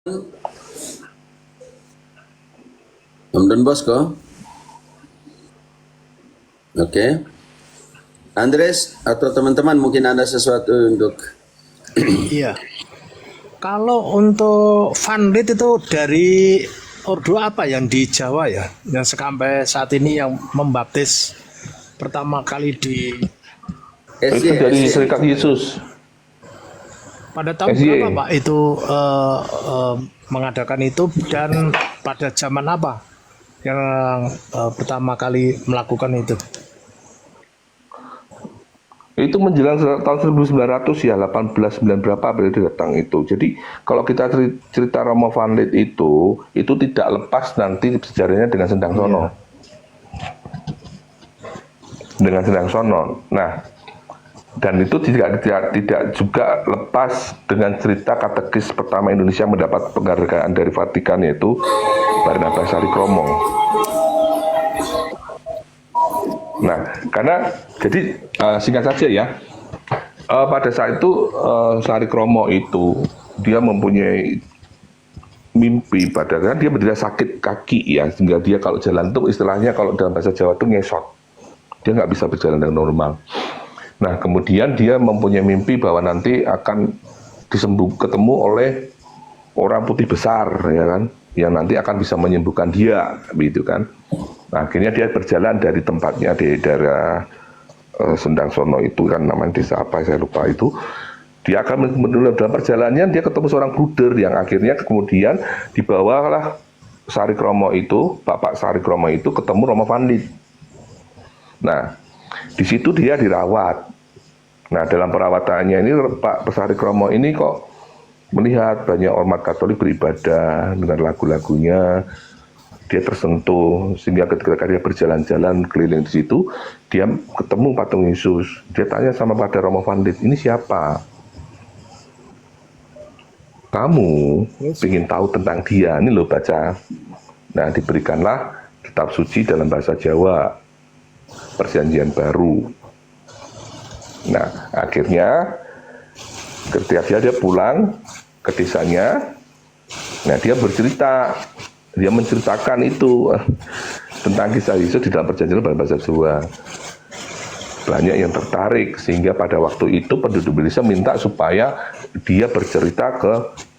Om Don Bosco, oke. Andres atau teman-teman mungkin ada sesuatu untuk Iya. Kalau untuk Vanlit itu dari ordo apa yang di Jawa ya, yang sampai saat ini yang membaptis pertama kali di SY, Itu dari SY. Serikat Yesus. pada tahun SY. berapa Pak itu mengadakan itu, dan pada zaman apa yang pertama kali melakukan itu? Itu menjelang tahun 1900 ya, 1809 berapa beliau datang itu. Jadi kalau kita cerita Romo Vanlit itu tidak lepas nanti sejarahnya dengan Sendang Sono. Dengan Sendang Sono. Nah, dan itu tidak juga lepas dengan cerita katekis pertama Indonesia mendapat penghargaan dari Vatikan, yaitu Barnabas Sari Kromo. Nah, karena jadi singkat saja ya, pada saat itu Sari Kromo itu dia mempunyai mimpi, padahal dia berderita sakit kaki ya, sehingga dia kalau jalan tuh istilahnya kalau dalam bahasa Jawa tuh ngesot, dia nggak bisa berjalan dengan normal. Nah, kemudian dia mempunyai mimpi bahwa nanti akan ketemu oleh orang putih besar, ya kan, yang nanti akan bisa menyembuhkan dia, begitu kan. Nah, akhirnya dia berjalan dari tempatnya di daerah Sendang Sono itu kan, namanya desa apa saya lupa itu. Dia akan dalam perjalanannya dia ketemu seorang bruder yang akhirnya kemudian dibawalah Sari Kromo itu, Bapak Sari Kromo itu ketemu Romo Vanlit. Nah, di situ dia dirawat. Nah, dalam perawatannya ini Pak Sari Kromo ini kok melihat banyak umat Katolik beribadah dengan lagu-lagunya. Dia tersentuh, sehingga ketika dia berjalan-jalan keliling di situ, dia ketemu patung Yesus. Dia tanya sama pada Romo Vanlit, ini siapa? Kamu ingin tahu tentang dia? Ini loh, baca. Nah, diberikanlah kitab suci dalam bahasa Jawa, Perjanjian Baru. Nah, akhirnya ketika dia pulang ke desanya, nah dia bercerita, dia menceritakan itu tentang kisah Yesus di dalam perjanjian dalam bahasa Jawa. Banyak yang tertarik, sehingga pada waktu itu penduduk Indonesia minta supaya dia bercerita ke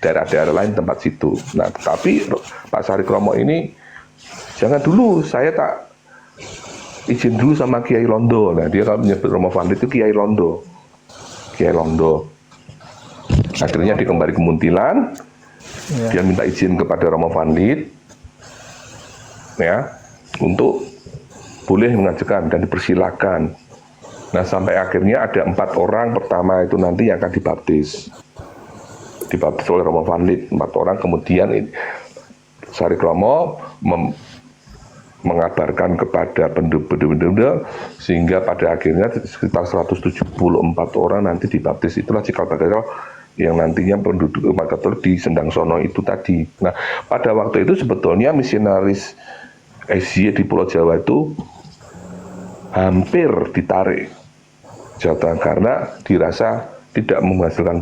daerah-daerah lain tempat situ. Nah, tetapi Pak Sari Kromo ini, jangan dulu, saya tak izin dulu sama Kiai Londo. Nah, dia kalau menyebut Romo Vanlit itu Kiai Londo. Kiai Londo. Akhirnya dia kembali ke Muntilan. Dia minta izin kepada Romo Vanlit, ya, untuk boleh mengajukan dan dipersilakan. Nah, sampai akhirnya ada 4 orang pertama itu nanti yang akan dibaptis oleh Romo Vanlit. 4 orang, kemudian Sari Kromo mengabarkan kepada penduduk, sehingga pada akhirnya sekitar 174 orang nanti dibaptis. Itulah cikal bakal yang nantinya penduduk umat Katolik di Sendang Sono itu tadi. Nah, pada waktu itu sebetulnya misionaris SY di Pulau Jawa itu hampir ditarik Jawa Tengah karena dirasa tidak menghasilkan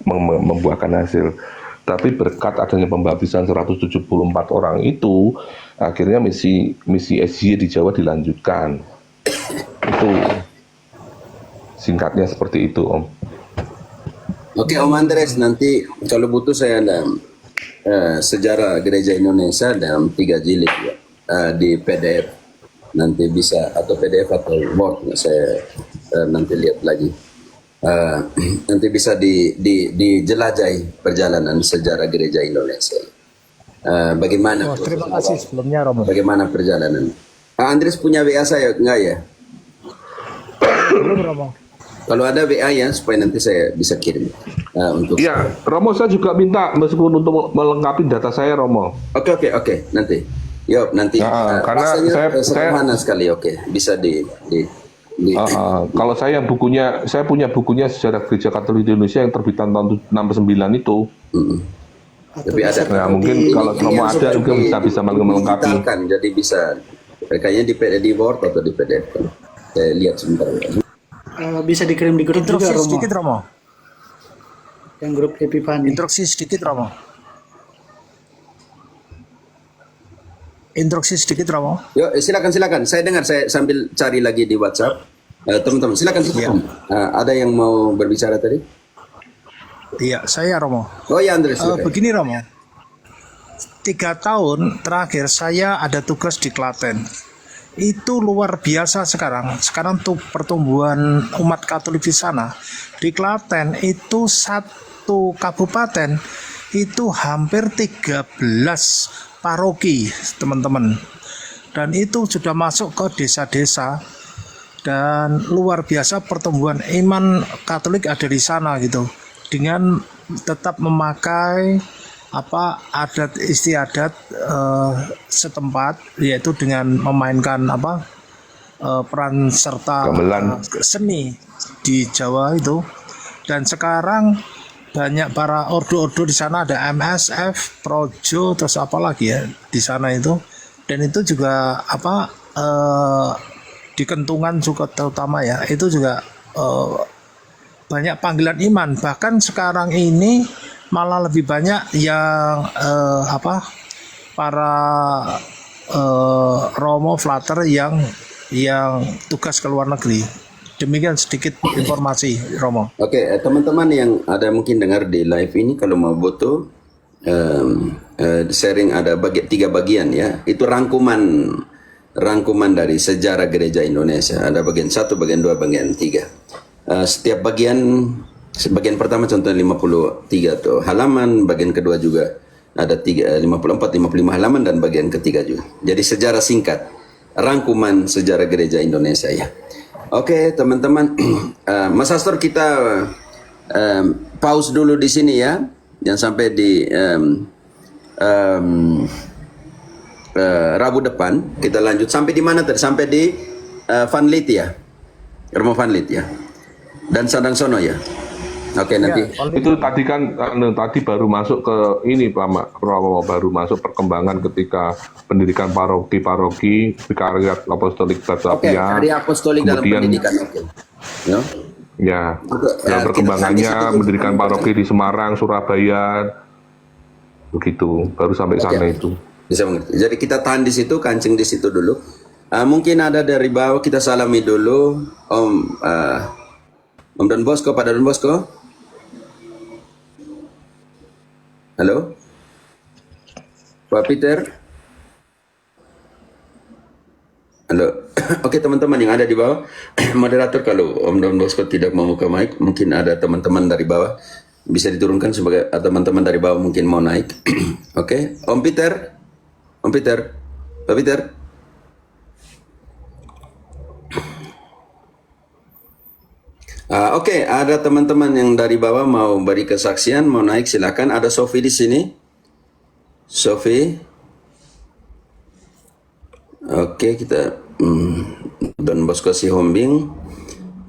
membuahkan hasil. Tapi berkat adanya pembaptisan 174 orang itu, akhirnya misi SY di Jawa dilanjutkan. Itu singkatnya seperti itu, Om. Oke, Om Andres, nanti kalau butuh saya ada sejarah gereja Indonesia dalam 3 jilid ya, di PDF. Nanti bisa, atau PDF atau Word, saya nanti lihat lagi. Nanti bisa dijelajahi perjalanan sejarah gereja Indonesia. Bagaimana? Terima kasih sebelumnya Romo. Bagaimana perjalanan? Andres punya WA saya enggak ya? Belum Romo. Kalau ada WA ya, supaya nanti saya bisa kirim untuk. Ya, Romo, saya juga minta meskipun untuk melengkapi data saya, Romo. Oke, nanti. Yuk, nanti. Karena saya sederhana sekali, oke. Bisa di kalau saya punya bukunya Sejarah Gereja Katolik di Indonesia yang terbitan tahun 69 itu. Tapi ada. Nah, mungkin kalau Romo ada juga bisa melengkapi. Jadi bisa, kayaknya di Word atau di PDF. Saya lihat sebentar. Bisa dikirim di grup juga, Instruksi Romo. sedikit Romo. Yang grup Happy Fun. Instruksi sedikit Romo. instruksi sedikit Romo. Yuk, silakan. Saya dengar, saya sambil cari lagi di WhatsApp. Teman-teman, silakan. Ada yang mau berbicara tadi? Iya, saya Romo. Oh ya, Andres. silakan. Begini Romo, 3 tahun terakhir saya ada tugas di Klaten. Itu luar biasa sekarang. Sekarang tuh pertumbuhan umat Katolik di sana. Di Klaten itu satu kabupaten itu hampir 13 paroki, teman-teman. Dan itu sudah masuk ke desa-desa. Dan luar biasa pertumbuhan iman Katolik ada di sana gitu. Dengan tetap memakai adat istiadat setempat, yaitu dengan memainkan peran serta Gamelan. seni di Jawa itu. Dan sekarang banyak para ordo-ordo di sana, ada MSF, Projo, terus apa lagi ya di sana itu. Dan itu juga di Kentungan juga terutama ya, itu juga banyak panggilan iman. Bahkan sekarang ini malah lebih banyak yang para Romo Flatter yang tugas ke luar negeri. Demikian sedikit informasi Romo. Oke, teman-teman yang ada mungkin dengar di live ini, kalau mau butuh sharing, ada 3 bagian ya. Itu rangkuman dari sejarah gereja Indonesia. Ada bagian 1, bagian 2, bagian 3. Setiap bagian pertama contohnya 53 tuh halaman, bagian kedua juga ada 54, 55 halaman, dan bagian ketiga juga. Jadi sejarah singkat, rangkuman sejarah gereja Indonesia ya. Oke, teman-teman, Mas Astor, kita pause dulu di sini ya. Jangan sampai di Rabu depan kita lanjut. Sampai di mana tadi? Sampai di Van Lith ya, Romo Van Lith ya, dan Sadang Sono ya. Oke, nanti. Itu tadi kan tadi baru masuk ke ini Pak Romo, baru masuk perkembangan ketika pendidikan paroki, vikariat apostolik Oke, Batavia. hari apostolik dalam kemudian pendidikan. Oke. Ya. Ya, dalam perkembangannya mendirikan paroki di Semarang, Surabaya, begitu, baru sampai sana itu. Bisa mengerti. Jadi kita tahan di situ, kancing di situ dulu. Mungkin ada dari bawah, kita salami dulu, Om Don Bosco, Pak Don Bosco. Halo, Pak Peter. Halo. Oke, teman-teman yang ada di bawah, moderator, kalau Om Don Bosco tidak mau buka mic, mungkin ada teman-teman dari bawah bisa diturunkan sebagai teman-teman dari bawah mungkin mau naik. Oke, Om Peter, Pak Peter. Oke, ada teman-teman yang dari bawah mau beri kesaksian, mau naik, silakan. Ada Sofi di sini. Sofi. Oke, kita Don Bosco Sihombing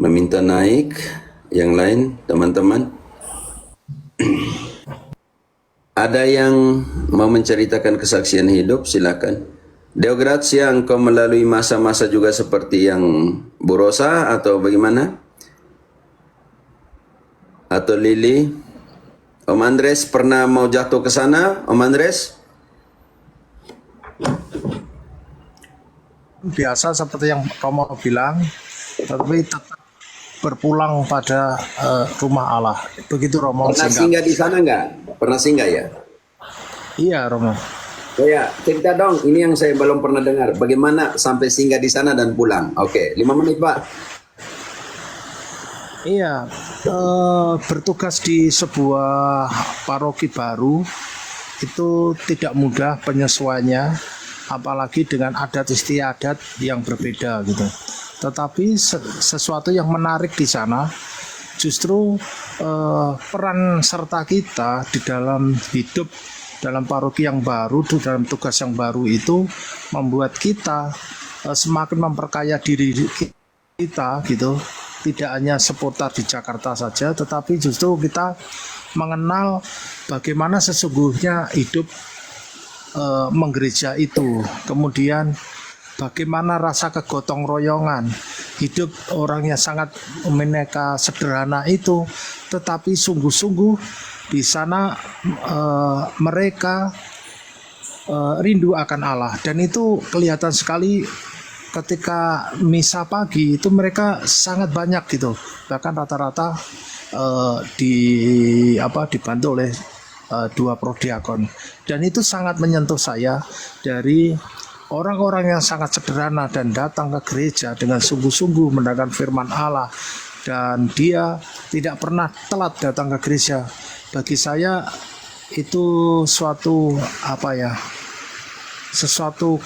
meminta naik. Yang lain, teman-teman. Ada yang mau menceritakan kesaksian hidup, silakan. Deo Gracia, engkau melalui masa-masa juga seperti yang Bu Rosa atau bagaimana? Atau Lili? Om Andres pernah mau jatuh ke sana, Om Andres? Biasa seperti yang Romo bilang, tapi tetap berpulang pada rumah Allah. Begitu Romo. Pernah singgah di sana nggak? Pernah singgah ya? Iya Romo. Oh ya, cerita dong. Ini yang saya belum pernah dengar. Bagaimana sampai singgah di sana dan pulang? Oke, 5 menit Pak. Iya, bertugas di sebuah paroki baru itu tidak mudah penyesuaiannya, apalagi dengan adat istiadat yang berbeda gitu. Tetapi sesuatu yang menarik di sana justru peran serta kita di dalam hidup dalam paroki yang baru, dalam tugas yang baru itu membuat kita semakin memperkaya diri kita gitu. Tidak hanya seputar di Jakarta saja, tetapi justru kita mengenal bagaimana sesungguhnya hidup menggereja itu. Kemudian bagaimana rasa kegotong royongan, hidup orang yang sangat meneka sederhana itu, tetapi sungguh-sungguh di sana mereka rindu akan Allah, dan itu kelihatan sekali ketika misa pagi itu mereka sangat banyak gitu, bahkan rata-rata dibantu oleh dua prodiakon, dan itu sangat menyentuh saya dari orang-orang yang sangat sederhana dan datang ke gereja dengan sungguh-sungguh mendengarkan firman Allah, dan dia tidak pernah telat datang ke gereja. Bagi saya itu sesuatu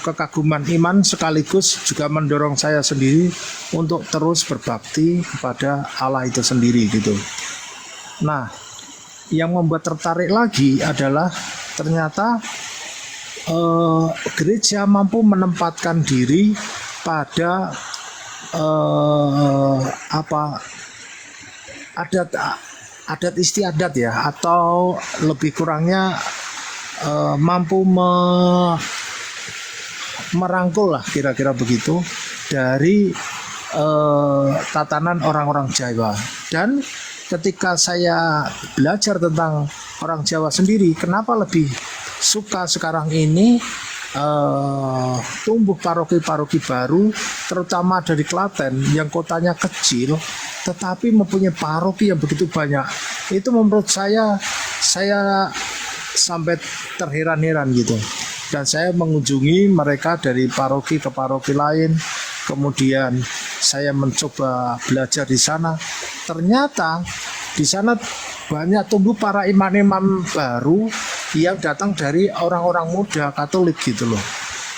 kekaguman iman, sekaligus juga mendorong saya sendiri untuk terus berbakti kepada Allah itu sendiri gitu. Nah, yang membuat tertarik lagi adalah ternyata gereja mampu menempatkan diri pada adat istiadat ya, atau lebih kurangnya mampu merangkul lah kira-kira begitu dari tatanan orang-orang Jawa. Dan ketika saya belajar tentang orang Jawa sendiri, kenapa lebih suka sekarang ini tumbuh paroki-paroki baru, terutama dari Klaten yang kotanya kecil tetapi mempunyai paroki yang begitu banyak. Itu menurut saya sampai terheran-heran gitu. Dan saya mengunjungi mereka dari paroki ke paroki lain. Kemudian saya mencoba belajar di sana. Ternyata di sana banyak tumbuh para imam-imam baru yang datang dari orang-orang muda Katolik gitu loh.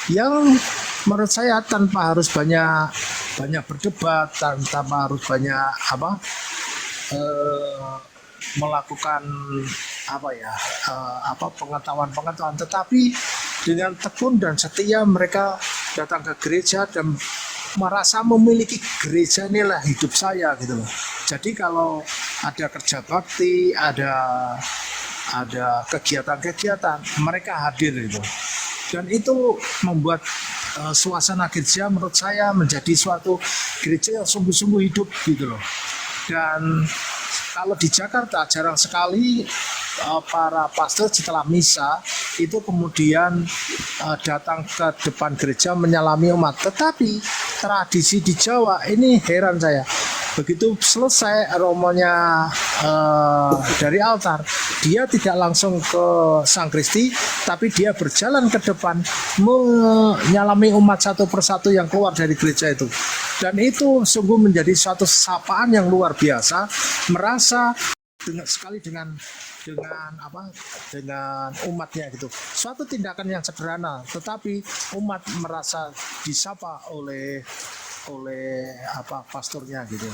Yang menurut saya tanpa harus banyak berdebat, tanpa harus banyak melakukan pengetahuan, tetapi dengan tekun dan setia mereka datang ke gereja dan merasa memiliki gereja inilah hidup saya gitu loh. Jadi kalau ada kerja bakti, ada kegiatan-kegiatan, mereka hadir gitu. Dan itu membuat suasana gereja menurut saya menjadi suatu gereja yang sungguh-sungguh hidup gitu loh. Dan kalau di Jakarta jarang sekali para pastor setelah misa itu kemudian datang ke depan gereja menyalami umat. Tetapi tradisi di Jawa ini heran saya. Begitu selesai romonya dari altar, dia tidak langsung ke Sang Kristi, tapi dia berjalan ke depan menyalami umat satu persatu yang keluar dari gereja itu. Dan itu sungguh menjadi suatu sapaan yang luar biasa, merasa dengan umatnya gitu. Suatu tindakan yang sederhana, tetapi umat merasa disapa oleh pastornya gitu.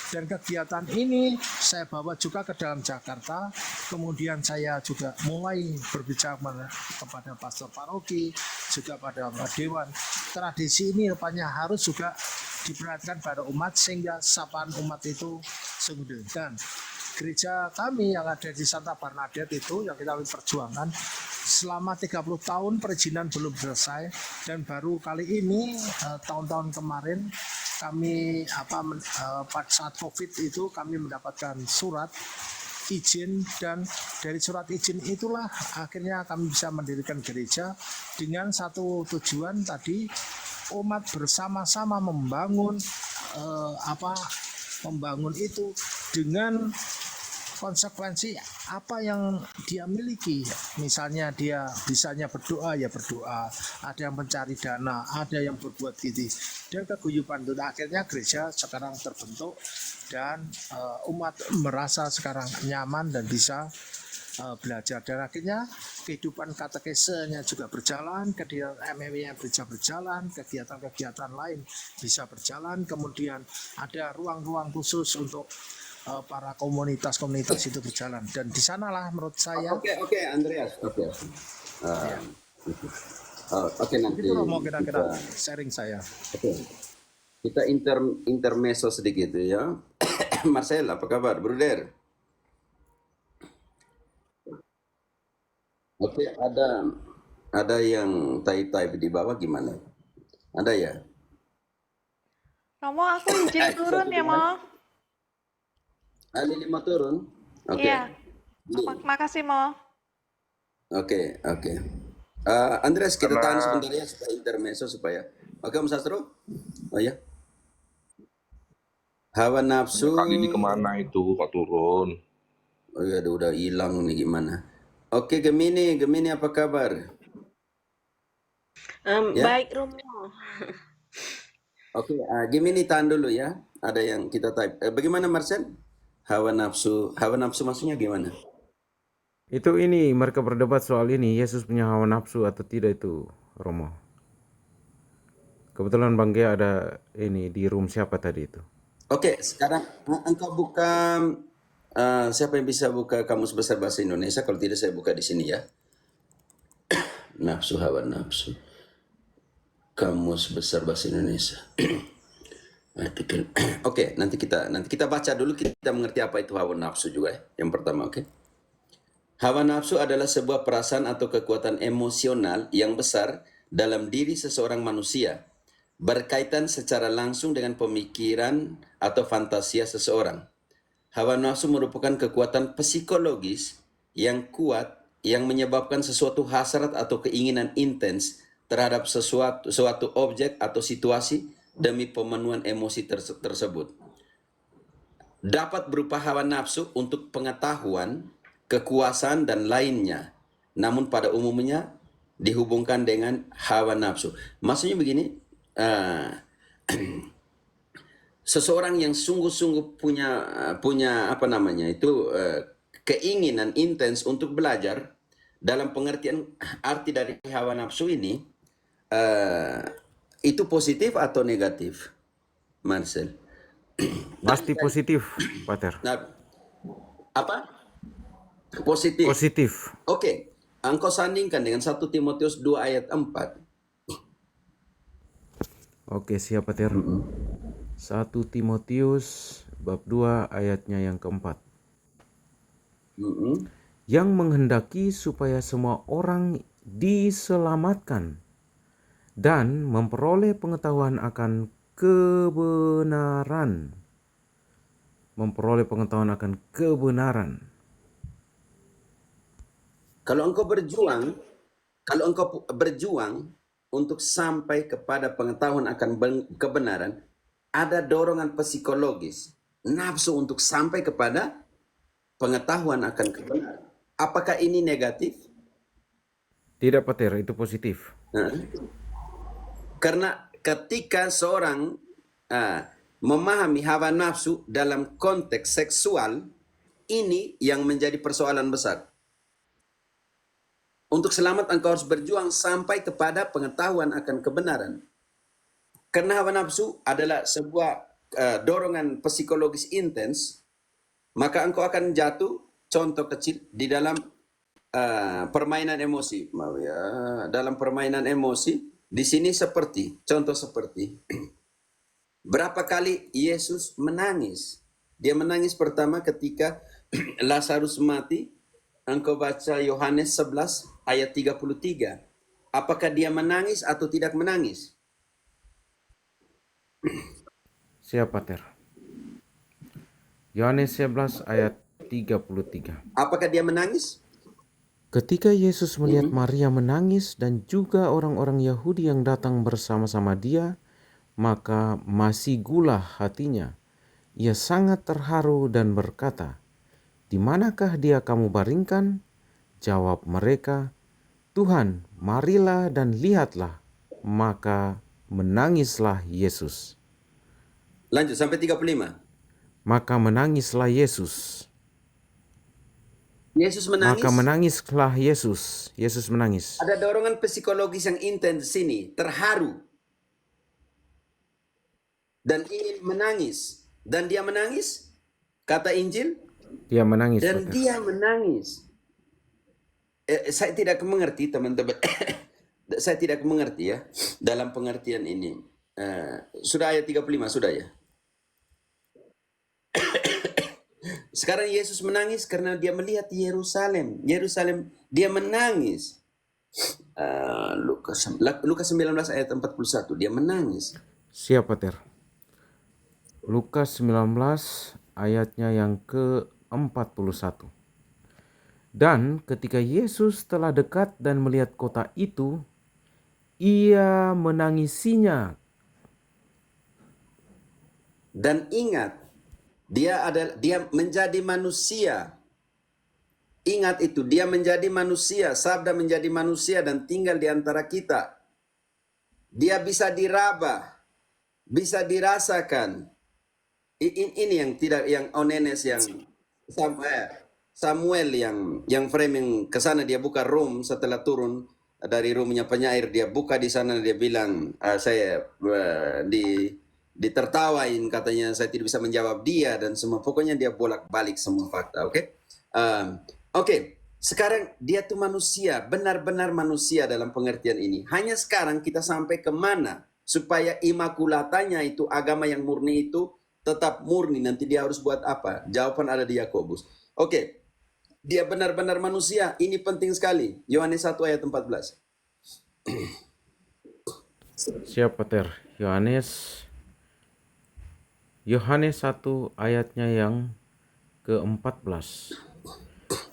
Dan kegiatan ini saya bawa juga ke dalam Jakarta. Kemudian saya juga mulai berbicara kepada pastor paroki, juga pada dewan. Tradisi ini rupanya harus juga diperhatikan pada umat sehingga sapaan umat itu sungguh. Dan gereja kami yang ada di Santa Bernadette itu yang kita perjuangkan selama 30 tahun perizinan belum selesai, dan baru kali ini tahun-tahun kemarin kami pada saat Covid itu kami mendapatkan surat izin, dan dari surat izin itulah akhirnya kami bisa mendirikan gereja dengan satu tujuan tadi, umat bersama-sama membangun itu dengan konsekuensi apa yang dia miliki. Misalnya dia bisanya berdoa ya berdoa, ada yang mencari dana, ada yang berbuat gitu, dan keguyuban itu. Akhirnya gereja sekarang terbentuk dan umat merasa sekarang nyaman dan bisa belajar, dan akhirnya kehidupan katekesenya juga berjalan, kegiatan MMI-nya bisa berjalan, kegiatan-kegiatan lain bisa berjalan, kemudian ada ruang-ruang khusus untuk para komunitas-komunitas itu berjalan, dan di sanalah menurut saya. Oke, Andreas. Oke, nanti itu mau kira-kira sharing saya. Oke. Kita intermezzo sedikit ya. Marcel, apa kabar, brother? Oke, ada yang type di bawah gimana? Ada ya? Romo, aku izin turun ya, Mo. Lili mau turun? Oke. Iya. Makasih, Mo. Oke. Andreas, kita tahan Karena sebentar ya supaya intermezzo supaya. Oke, Om Sastro. Oh ya. Hawa nafsu. kali ini kemana itu kok turun? Oh ya, udah hilang nih gimana? Oke, Gemini apa kabar? Ya. Baik Romo. Oke, Gemini tahan dulu ya. Ada yang kita type. Bagaimana Marcel? Hawa nafsu maksudnya gimana? Itu ini mereka berdebat soal ini Yesus punya hawa nafsu atau tidak itu Romo. Kebetulan Bang Gea ada ini di room siapa tadi itu? Oke, sekarang engkau buka siapa yang bisa buka Kamus Besar Bahasa Indonesia? Kalau tidak saya buka di sini ya. Nafsu, hawa nafsu. Kamus Besar Bahasa Indonesia. Oke, nanti kita baca dulu, kita mengerti apa itu hawa nafsu juga ya. Yang pertama, oke. Hawa nafsu adalah sebuah perasaan atau kekuatan emosional yang besar dalam diri seseorang manusia, berkaitan secara langsung dengan pemikiran atau fantasia seseorang. Hawa nafsu merupakan kekuatan psikologis yang kuat yang menyebabkan sesuatu hasrat atau keinginan intens terhadap suatu objek atau situasi demi pemenuhan emosi tersebut. Dapat berupa hawa nafsu untuk pengetahuan, kekuasaan, dan lainnya. Namun pada umumnya dihubungkan dengan hawa nafsu. Maksudnya begini, seseorang yang sungguh-sungguh punya apa namanya itu keinginan intens untuk belajar, dalam pengertian arti dari hawa nafsu ini, itu positif atau negatif, Marcel? Pasti positif, Pater. Nah, apa? Positif. Positif. Oke, engkau sandingkan dengan 1 Timotius 2 ayat 4. Oke, siap Pater. 1 Timotius bab 2 ayatnya yang keempat. Yang menghendaki supaya semua orang diselamatkan dan memperoleh pengetahuan akan kebenaran. Memperoleh pengetahuan akan kebenaran. Kalau engkau berjuang untuk sampai kepada pengetahuan akan kebenaran, ada dorongan psikologis, nafsu untuk sampai kepada pengetahuan akan kebenaran. Apakah ini negatif? Tidak Pater, itu positif. Nah, karena ketika seorang memahami hawa nafsu dalam konteks seksual, ini yang menjadi persoalan besar. Untuk selamat engkau harus berjuang sampai kepada pengetahuan akan kebenaran. Karena hawa nafsu adalah sebuah dorongan psikologis intens, maka engkau akan jatuh, contoh kecil, di dalam permainan emosi. Dalam permainan emosi, di sini contoh seperti, berapa kali Yesus menangis? Dia menangis pertama ketika Lazarus mati. Engkau baca Yohanes 11 ayat 33. Apakah dia menangis atau tidak menangis? Siap Pater. Yohanes 11 ayat 33. Apakah dia menangis? Ketika Yesus melihat Maria menangis dan juga orang-orang Yahudi yang datang bersama-sama dia, maka masih gula hatinya. Ia sangat terharu dan berkata, "Di manakah dia kamu baringkan?" Jawab mereka, "Tuhan, marilah dan lihatlah." Maka menangislah Yesus. Lanjut sampai 35. Maka menangislah Yesus. Yesus menangis. Maka menangislah Yesus. Yesus menangis. Ada dorongan psikologis yang intens sini, terharu dan ingin menangis. Dan dia menangis, kata Injil, Dia menangis. dan Pater. dia menangis. Saya tidak mengerti teman-teman. Saya tidak mengerti ya dalam pengertian ini. Sudah ayat 35 sudah ya. Sekarang Yesus menangis karena dia melihat Yerusalem. Dia menangis. Lukas 19 ayat 41, dia menangis. Siap Pater. Lukas 19 ayatnya yang ke-41. Dan ketika Yesus telah dekat dan melihat kota itu, ia menangisinya. Dan ingat, dia menjadi manusia. Ingat itu, dia menjadi manusia, sabda menjadi manusia dan tinggal di antara kita. Dia bisa diraba, bisa dirasakan. Ini yang Onenes yang Samuel yang framing ke sana, dia buka room setelah turun dari roomnya penyair, dia buka di sana, dia bilang saya ditertawain katanya, saya tidak bisa menjawab dia dan semua, pokoknya dia bolak-balik semua fakta. Oke, sekarang dia tuh manusia, benar-benar manusia dalam pengertian ini. Hanya sekarang kita sampai kemana supaya imakulatanya itu, agama yang murni itu tetap murni, nanti dia harus buat apa? Jawaban ada di Yakobus. Oke, dia benar-benar manusia, ini penting sekali. Yohanes 1 ayat 14. Siap, Pater. Yohanes 1 ayatnya yang ke-14.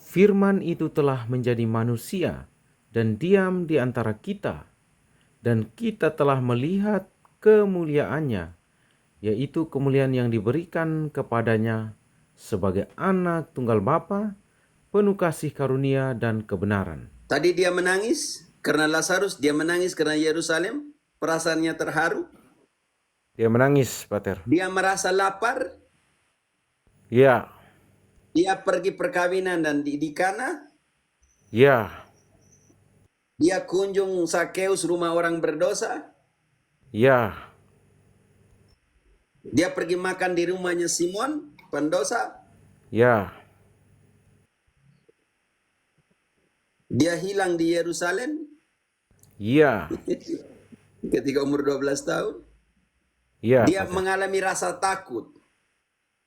Firman itu telah menjadi manusia dan diam di antara kita, dan kita telah melihat kemuliaannya, yaitu kemuliaan yang diberikan kepadanya sebagai anak tunggal Bapa, penuh kasih karunia dan kebenaran. Tadi dia menangis karena Lazarus, dia menangis karena Yerusalem, perasaannya terharu. Dia menangis, Pater. Dia merasa lapar, Ya, dia pergi perkawinan dan di Kana. ya, Dia kunjung Sakeus, rumah orang berdosa. ya, Dia pergi makan di rumahnya Simon, pendosa. ya, Dia hilang di Yerusalem ya, ketika umur 12 tahun. ya, Dia Pater. mengalami rasa takut.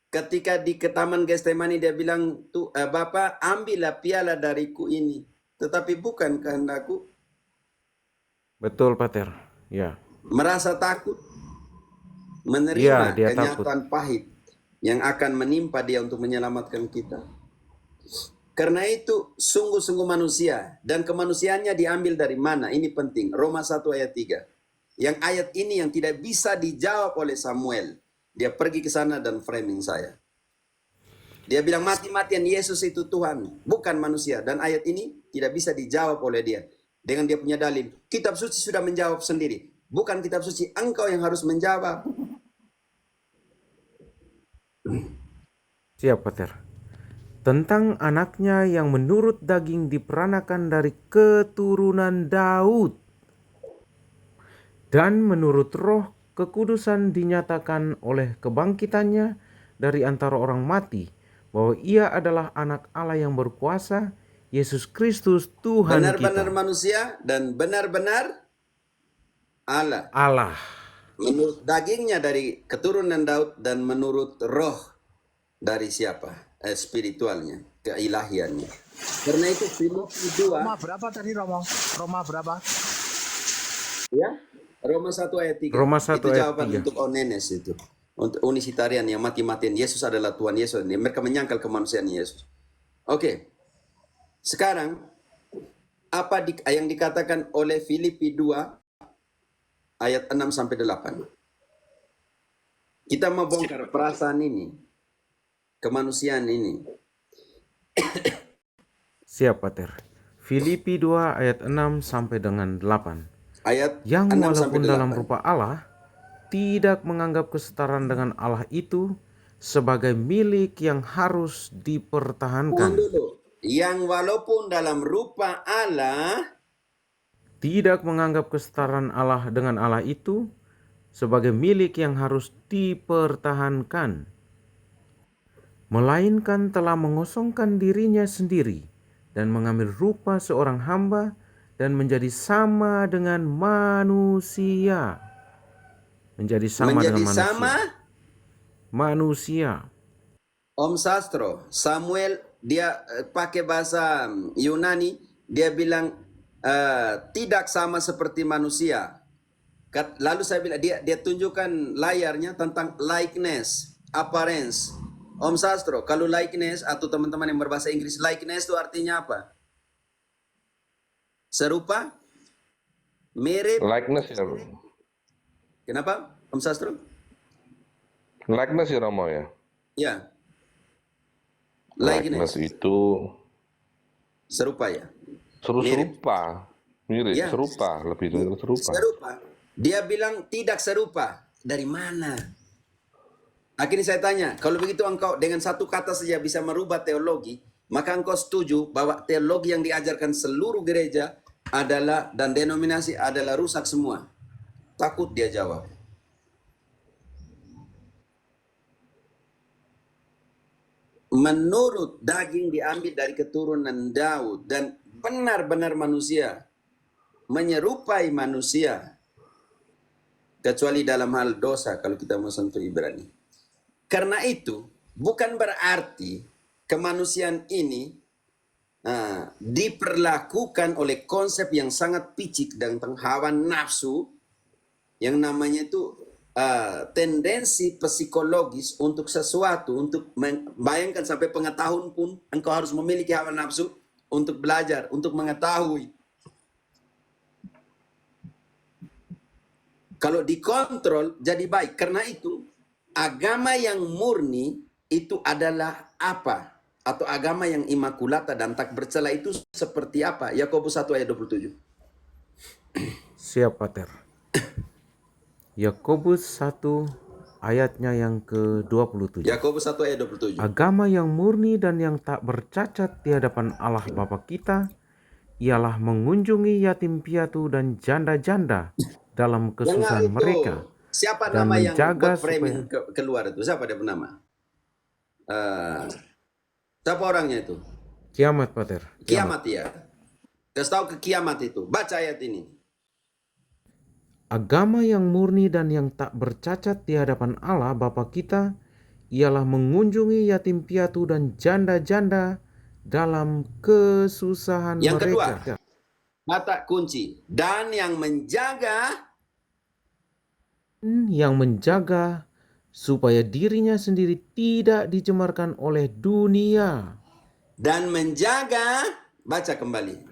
Ketika di Taman Getsemani dia bilang, Bapa, ambillah piala dariku ini, tetapi bukan kehendakku. Betul, Pater. Ya, Merasa takut, menerima ya, dia kenyataan pahit yang akan menimpa dia untuk menyelamatkan kita. Karena itu sungguh-sungguh manusia, dan kemanusiaannya diambil dari mana? Ini penting. Roma 1 ayat 3. Yang ayat ini yang tidak bisa dijawab oleh Samuel. Dia pergi ke sana dan framing saya. Dia bilang mati-matian Yesus itu Tuhan, bukan manusia. Dan ayat ini tidak bisa dijawab oleh dia. Dengan dia punya dalil. Kitab suci sudah menjawab sendiri. Bukan kitab suci, engkau yang harus menjawab. siap, Pater. Tentang anaknya yang menurut daging diperanakan dari keturunan Daud, dan menurut roh kekudusan dinyatakan oleh kebangkitannya dari antara orang mati, bahwa ia adalah anak Allah yang berkuasa, Yesus Kristus Tuhan Benar-benar kita. manusia dan benar-benar Allah. Allah. Menurut dagingnya dari keturunan Daud dan menurut roh dari siapa? Spiritualnya, keilahiannya. Karena itu Filipi 2, Roma berapa tadi, Romo? Roma berapa? ya, Roma 1 ayat 3. Roma 1 itu ayat jawaban 3. untuk Onenes itu. Untuk unisitarian yang mati-matian Yesus adalah Tuhan Yesus. Mereka menyangkal kemanusiaan Yesus. Oke. Sekarang apa yang dikatakan oleh Filipi 2 ayat 6 sampai 8. Kita mau bongkar perasaan ini, kemanusiaan ini. Siap, Pater. Filipi 2 ayat 6 sampai dengan 8. Ayat Yang 6 walaupun sampai dalam 8. rupa Allah, tidak menganggap kesetaraan dengan Allah itu sebagai milik yang harus Tunggu dipertahankan. dulu. Yang walaupun dalam rupa Allah, Tidak menganggap kesetaraan Allah dengan Allah itu sebagai milik yang harus dipertahankan, melainkan telah mengosongkan dirinya sendiri dan mengambil rupa seorang hamba dan menjadi sama dengan manusia. Menjadi sama menjadi dengan manusia. sama Manusia. Om Sastro, Samuel, dia pakai bahasa Yunani, dia bilang tidak sama seperti manusia. Lalu saya bilang, dia tunjukkan layarnya tentang likeness, appearance. Om Sastro, kalau likeness atau teman-teman yang berbahasa Inggris, likeness itu artinya apa? Serupa? Mirip? Likeness ya. Kenapa, Om Sastro? Likeness ya Romo ya. Ya, Likeness likeness. itu Serupa ya? Mirip. serupa, mirip, Ya, serupa, lebih dari serupa. serupa. Dia bilang tidak serupa. Dari mana? Akhirnya saya tanya, kalau begitu engkau dengan satu kata saja bisa merubah teologi, maka engkau setuju bahwa teologi yang diajarkan seluruh gereja adalah dan denominasi adalah rusak semua. Takut dia jawab. Menurut daging diambil dari keturunan Daud dan benar-benar manusia, menyerupai manusia, kecuali dalam hal dosa kalau kita mau sentuh Ibrani. Karena itu bukan berarti kemanusiaan ini diperlakukan oleh konsep yang sangat picik dan hawa nafsu yang namanya itu tendensi psikologis untuk sesuatu, untuk bayangkan sampai pengetahuan pun engkau harus memiliki hawa nafsu untuk belajar, untuk mengetahui. Kalau dikontrol jadi baik. Karena itu agama yang murni itu adalah apa? Atau agama yang imakulata dan tak bercela itu seperti apa? Yakobus 1 ayat 27. Siap, Pater. Yakobus 1 ayatnya yang ke-27. Yakobus 1 ayat 27. Agama yang murni dan yang tak bercacat di hadapan Allah Bapa kita ialah mengunjungi yatim piatu dan janda-janda dalam Dengar kesusahan itu. mereka Siapa dan nama yang menjaga buat framing keluar itu? Siapa dia nama? Siapa orangnya itu? Kiamat, Pater. Kiamat ya. Kasih tahu ke kiamat itu. Baca ayat ini. Agama yang murni dan yang tak bercacat di hadapan Allah Bapa kita ialah mengunjungi yatim piatu dan janda-janda dalam kesusahan Yang kedua, mereka. kata kunci. Dan yang menjaga supaya dirinya sendiri tidak dicemarkan oleh dunia. baca kembali.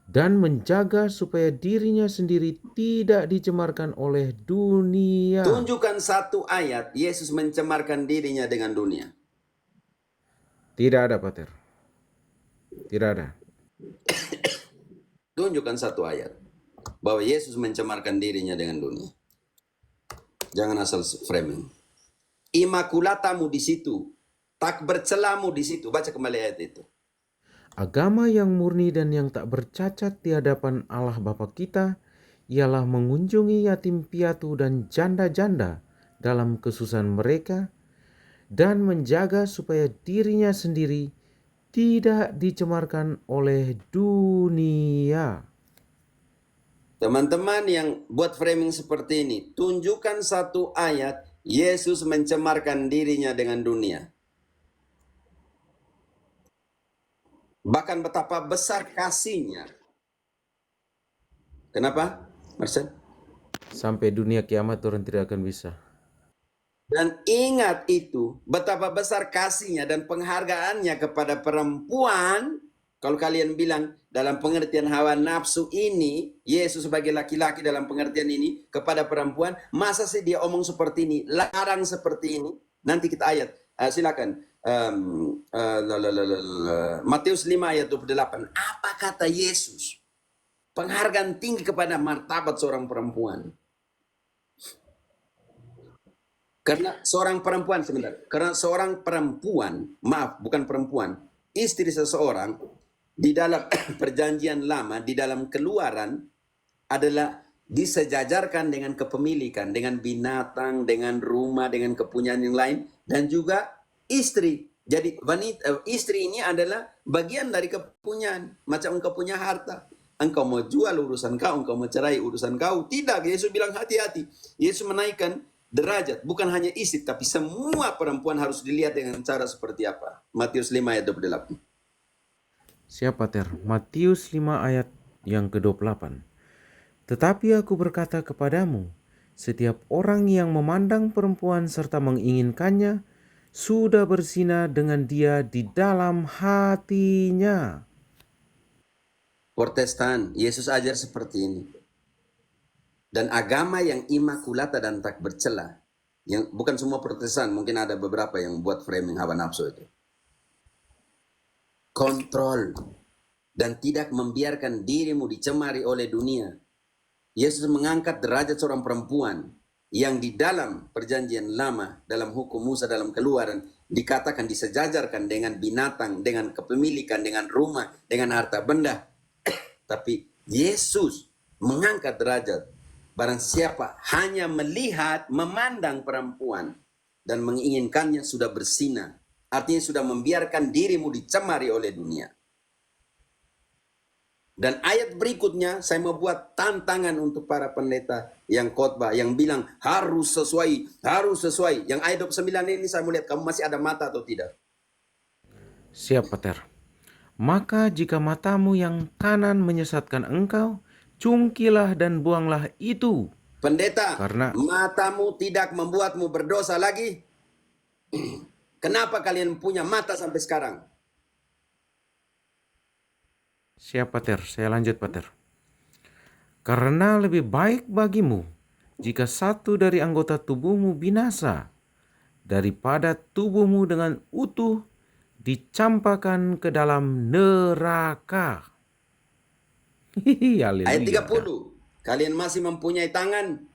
Dan menjaga supaya dirinya sendiri tidak dicemarkan oleh dunia. Tunjukkan satu ayat Yesus mencemarkan dirinya dengan dunia. Tidak ada, Pater. Tidak ada. Tunjukkan satu ayat bahwa Yesus mencemarkan dirinya dengan dunia. Jangan asal framing. Imakulatamu di situ, tak bercelamu di situ. Baca kembali ayat itu. Agama yang murni dan yang tak bercacat di hadapan Allah Bapa kita ialah mengunjungi yatim piatu dan janda-janda dalam kesusahan mereka dan menjaga supaya dirinya sendiri tidak dicemarkan oleh dunia. Teman-teman yang buat framing seperti ini, tunjukkan satu ayat Yesus mencemarkan dirinya dengan dunia. Bahkan betapa besar kasihnya. Kenapa, Marcel? Sampai dunia kiamat orang tidak akan bisa. Dan ingat itu, betapa besar kasihnya dan penghargaannya kepada perempuan. Kalau kalian bilang dalam pengertian hawa nafsu ini, Yesus sebagai laki-laki dalam pengertian ini kepada perempuan, masa sih dia omong seperti ini, larang seperti ini? Nanti kita ayat, silakan. Matius 5 ayat 28. Apa kata Yesus? Penghargaan tinggi kepada martabat seorang perempuan. Karena seorang perempuan, istri seseorang di dalam perjanjian lama, di dalam keluaran adalah disejajarkan dengan kepemilikan, dengan binatang, dengan rumah, dengan kepunyaan yang lain, dan juga istri. Jadi istri ini adalah bagian dari kepunyaan, macam engkau punya harta. Engkau mau jual urusan kau, engkau mau cerai urusan kau. Tidak, Yesus bilang hati-hati. Yesus menaikkan derajat, bukan hanya istri, tapi semua perempuan harus dilihat dengan cara seperti apa. Matius 5 ayat 28. Siapa Ter? Matius 5 ayat yang ke-28. Tetapi aku berkata kepadamu, Setiap orang yang memandang perempuan serta menginginkannya sudah berzina dengan dia di dalam hatinya. Protestan, Yesus ajar seperti ini. Dan agama yang imakulata dan tak bercela, yang bukan semua Protestan, mungkin ada beberapa yang buat framing hawa nafsu itu. Kontrol dan tidak membiarkan dirimu dicemari oleh dunia. Yesus mengangkat derajat seorang perempuan yang di dalam perjanjian lama, dalam hukum Musa, dalam keluaran, dikatakan disejajarkan dengan binatang, dengan kepemilikan, dengan rumah, dengan harta benda. Tapi Yesus mengangkat derajat. Barang siapa hanya melihat, memandang perempuan dan menginginkannya sudah berzina. Artinya sudah membiarkan dirimu dicemari oleh dunia. Dan ayat berikutnya saya membuat tantangan untuk para pendeta yang khotbah yang bilang harus sesuai, harus sesuai. Yang ayat 29 ini saya mau lihat kamu masih ada mata atau tidak. Siap, Pater. Maka jika matamu yang kanan menyesatkan engkau, cungkilah dan buanglah itu. Pendeta, Karena matamu tidak membuatmu berdosa lagi. Kenapa kalian punya mata sampai sekarang? Siap, Pater. Saya lanjut, Pater. Karena lebih baik bagimu jika satu dari anggota tubuhmu binasa daripada tubuhmu dengan utuh dicampakkan ke dalam neraka. Hihi, Ayat haleluya. 30. Kalian masih mempunyai tangan.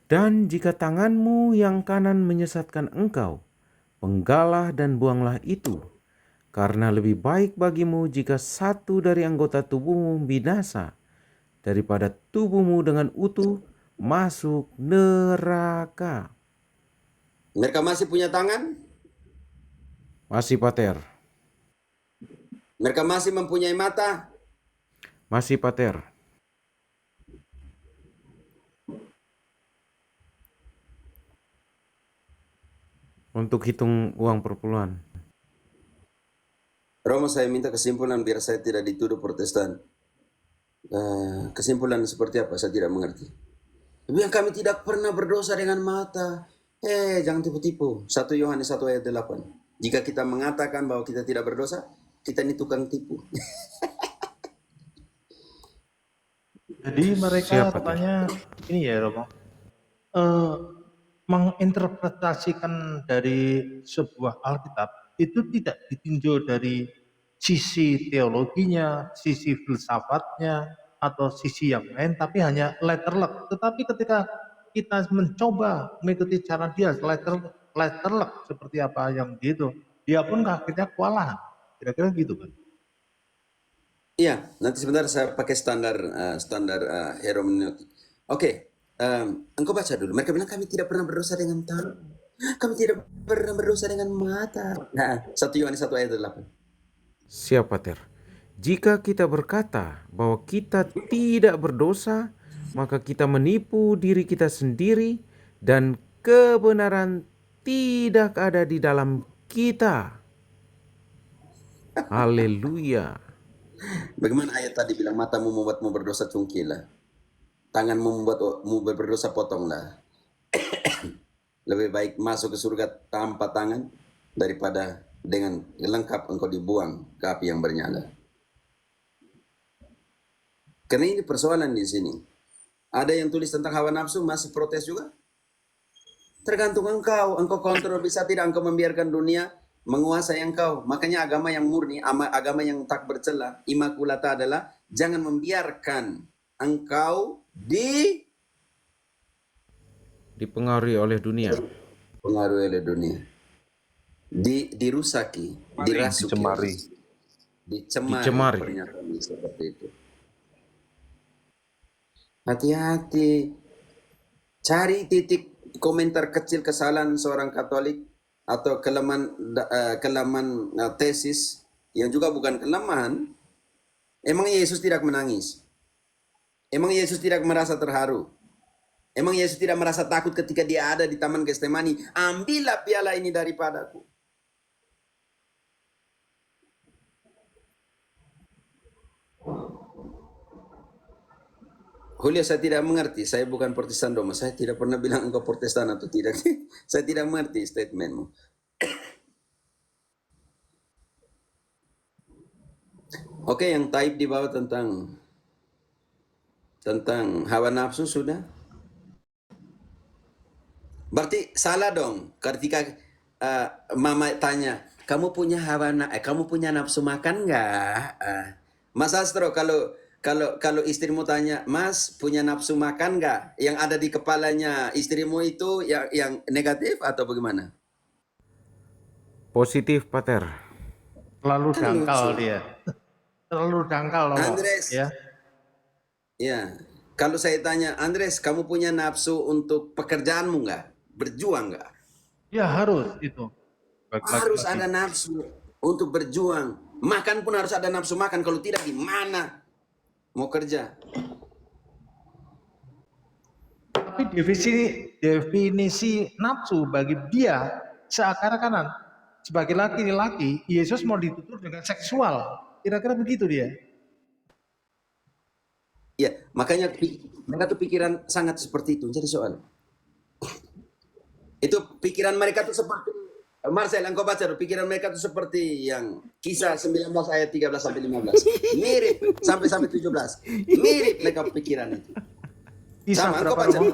Dan jika tanganmu yang kanan menyesatkan engkau, penggalah dan buanglah itu. Karena lebih baik bagimu jika satu dari anggota tubuhmu binasa daripada tubuhmu dengan utuh masuk neraka. Mereka masih punya tangan. Masih, Pater. Mereka masih mempunyai mata. Masih, Pater. Untuk hitung uang perpuluhan. Romo, saya minta kesimpulan biar saya tidak dituduh Protestan. Kesimpulan seperti apa? Saya tidak mengerti. Biar kami tidak pernah berdosa dengan mata. Jangan tipu-tipu. 1 Yohanes 1 ayat 8. Jika kita mengatakan bahwa kita tidak berdosa, kita ini tukang tipu. Jadi mereka Siap, Pater. rupanya ini ya Romo, menginterpretasikan dari sebuah Alkitab itu tidak ditinjau dari sisi teologinya, sisi filsafatnya, atau sisi yang lain, tapi hanya letterlek. Tetapi ketika kita mencoba mengikuti cara dia letterlek seperti apa yang gitu, dia pun akhirnya kewalahan. Kira-kira gitu kan? Iya, nanti sebentar saya pakai standar hermeneutik. Oke, engkau baca dulu. Mereka bilang kami tidak pernah berdosa dengan tangan. Kami tidak pernah berdosa dengan mata. Nah, 1 Yohanes 1 ayat 8. Siap, Pater. Jika kita berkata bahwa kita tidak berdosa, maka kita menipu diri kita sendiri dan kebenaran tidak ada di dalam kita. Haleluya. Bagaimana ayat tadi bilang matamu membuatmu berdosa, cungkilah. Tanganmu membuatmu berdosa, potonglah. Lebih baik masuk ke surga tanpa tangan daripada dengan lengkap engkau dibuang ke api yang bernyala. Karena ini persoalan di sini. Ada yang tulis tentang hawa nafsu masih protes juga. Tergantung engkau kontrol bisa tidak engkau membiarkan dunia menguasai engkau. Makanya agama yang murni, agama yang tak bercela, imakulata adalah jangan membiarkan engkau Dipengaruhi oleh dunia. dipengaruhi oleh dunia. Dirusaki, dirasuki, Dicemari. pernyataan seperti itu. Hati-hati. Cari titik komentar kecil kesalahan seorang Katolik atau kelemahan tesis yang juga bukan kelemahan. Emang Yesus tidak menangis? Emang Yesus tidak merasa terharu? Emang Yesus tidak merasa takut ketika dia ada di Taman Getsemani? Ambillah piala ini daripadaku. Julio, saya tidak mengerti. Saya bukan Protestan dong. Saya tidak pernah bilang engkau Protestan atau tidak. Saya tidak mengerti statementmu. Oke, yang taib di bawah tentang hawa nafsu sudah. Berarti salah dong ketika mama tanya, kamu punya nafsu makan nggak? Mas Astro, kalau istrimu tanya, Mas punya nafsu makan nggak? Yang ada di kepalanya istrimu itu yang negatif atau bagaimana? Positif, Pater. Terlalu Kan dangkal lucu. dia. Terlalu dangkal loh. Andres, Ya. ya. Kalau saya tanya, Andres, kamu punya nafsu untuk pekerjaanmu nggak? Berjuang nggak? Ya harus itu. Bagi Harus laki-laki. ada nafsu untuk berjuang. Makan pun harus ada nafsu makan. Kalau tidak, gimana mau kerja? Tapi definisi nafsu bagi dia seakan-akan sebagai laki-laki, Yesus mau ditutur dengan seksual. Kira-kira begitu dia. Ya, makanya mereka tuh pikiran sangat seperti itu. Jadi soal itu pikiran mereka tuh seperti Marcel, engkau baca tuh, pikiran mereka tuh seperti yang Kisah 19 ayat 13 sampai 15. Mirip sampai 17. Mirip mereka pikiran itu. Kisah Sama, engkau berapa baca. Romo?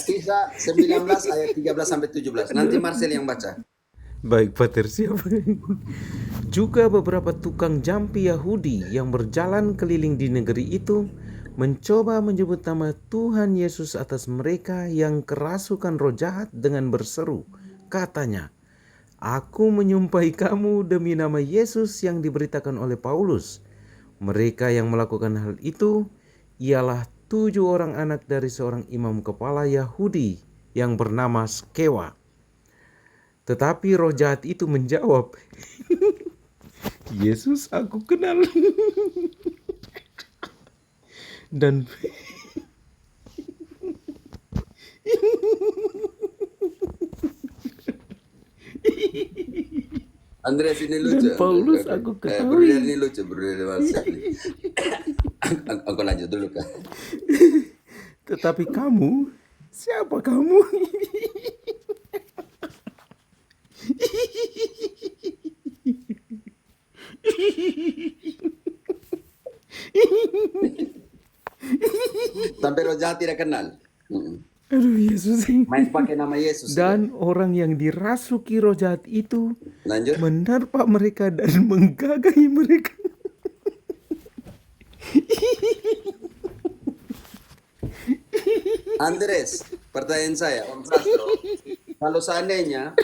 Kisah 19 ayat 13 sampai 17. Nanti Marcel yang baca. Baik, Pater, siap. Juga beberapa tukang jampi Yahudi yang berjalan keliling di negeri itu mencoba menyebut nama Tuhan Yesus atas mereka yang kerasukan roh jahat dengan berseru. Katanya, "Aku menyumpahi kamu demi nama Yesus yang diberitakan oleh Paulus." Mereka yang melakukan hal itu ialah 7 orang anak dari seorang imam kepala Yahudi yang bernama Skewa. Tetapi roh jahat itu menjawab, "Yesus aku kenal." Dan Andreas ini lucu. Paulus aku ketahui. Bruder ini lucu, Bruder Marcel. Aku lanjut dulu kan. tetapi kamu, siapa kamu? Sampai roh jahat tidak kenal. Aduh, Yesus. Main pakai nama Yesus. Dan orang yang dirasuki roh jahat itu Lanjut. menerpa mereka dan menggagahi mereka. Andres, pertanyaan saya, Om Sastro. Kalau seandainya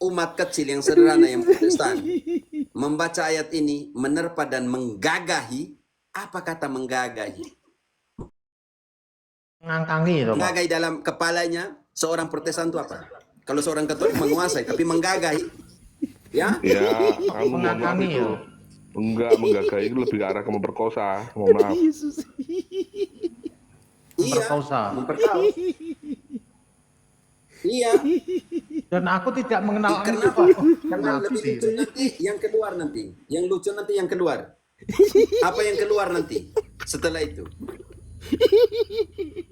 umat kecil yang sederhana yang Protestan membaca ayat ini, menerpa dan menggagahi, apa kata menggagahi? Ngangkangi itu, Pak. Menggagahi dalam kepalanya seorang Protestan itu apa? Kalau seorang Katolik menguasai, tapi menggagahi, ya? Ya, kamu mohon maaf Mengangkangi itu. ya. Enggak, menggagahi itu lebih ke arah ke memperkosa. Mohon maaf. Iya, Memperkosa. memperkaus. Iya, Dan aku tidak mengenal karena Anda, Pak. karena Ngaku lebih sih. lucu nanti yang keluar nanti, yang lucu nanti yang keluar. Apa yang keluar nanti setelah itu?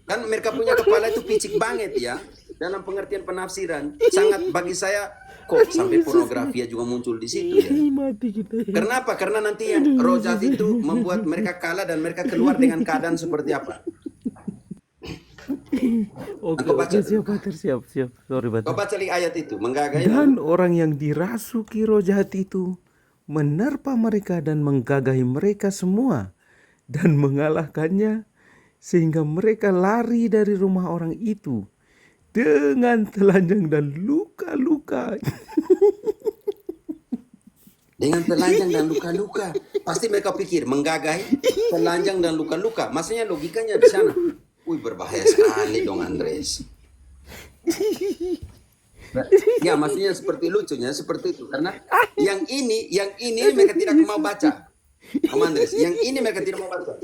Kan mereka punya kepala itu picik banget ya. Dalam pengertian penafsiran sangat bagi saya kok sampai pornografi juga muncul di situ ya. Mati kita. Kenapa? Karena nanti yang roh jahat itu membuat mereka kalah dan mereka keluar dengan keadaan seperti apa? Oke, Engkau baca. siap, Pater, siap. Sorry, Kau Pater. baca ayat itu, menggagahi. Dan orang yang dirasuki roh jahat itu menerpa mereka dan menggagahi mereka semua dan mengalahkannya sehingga mereka lari dari rumah orang itu dengan telanjang dan luka-luka. Dengan telanjang dan luka-luka. Pasti mereka pikir menggagahi, telanjang dan luka-luka. Maksudnya logikanya di sana. Wih, berbahaya sekali dong Andres. Ya, maksudnya seperti lucunya seperti itu karena yang ini mereka tidak mau baca. Om Andres, yang ini mereka tidak mau baca.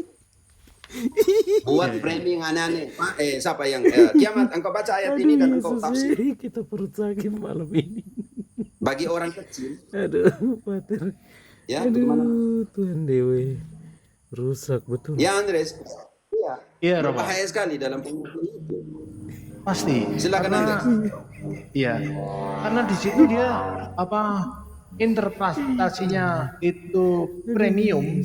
Buat framing aneh-aneh. Siapa yang kiamat engkau baca ayat ini dan engkau tafsir. Kita perut sakit malam ini. Bagi orang kecil, Aduh, Pater. ya bagaimana? Aduh, Tuhan Dewi. Rusak betul. Ya Andres, Iya, Romo. berbahaya sekali dalam pengukuran itu. Pasti. Silakan Karena Andres. iya. Karena di situ dia apa interpretasinya itu premium,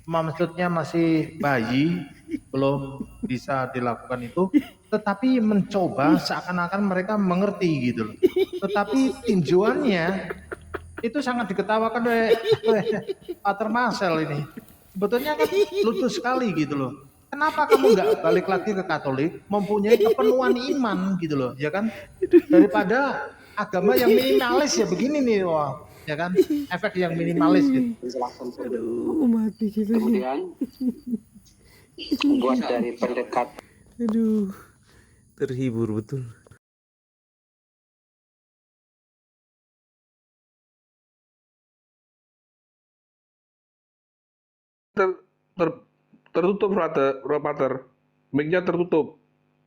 maksudnya masih bayi, belum bisa dilakukan itu, tetapi mencoba seakan-akan mereka mengerti gitu loh. Tetapi tinjauannya itu sangat diketawakan oleh Pater Marcel ini. Sebetulnya kan lucu sekali gitu loh. Kenapa kamu nggak balik lagi ke Katolik, mempunyai kepenuhan iman gitu loh, ya kan? Daripada agama yang minimalis ya begini nih, wah, ya kan? Efek yang minimalis gitu. Aduh, mati kita. Kemudian buat dari pendekat Aduh, terhibur betul. Tertutup, Pater. Mic-nya tertutup.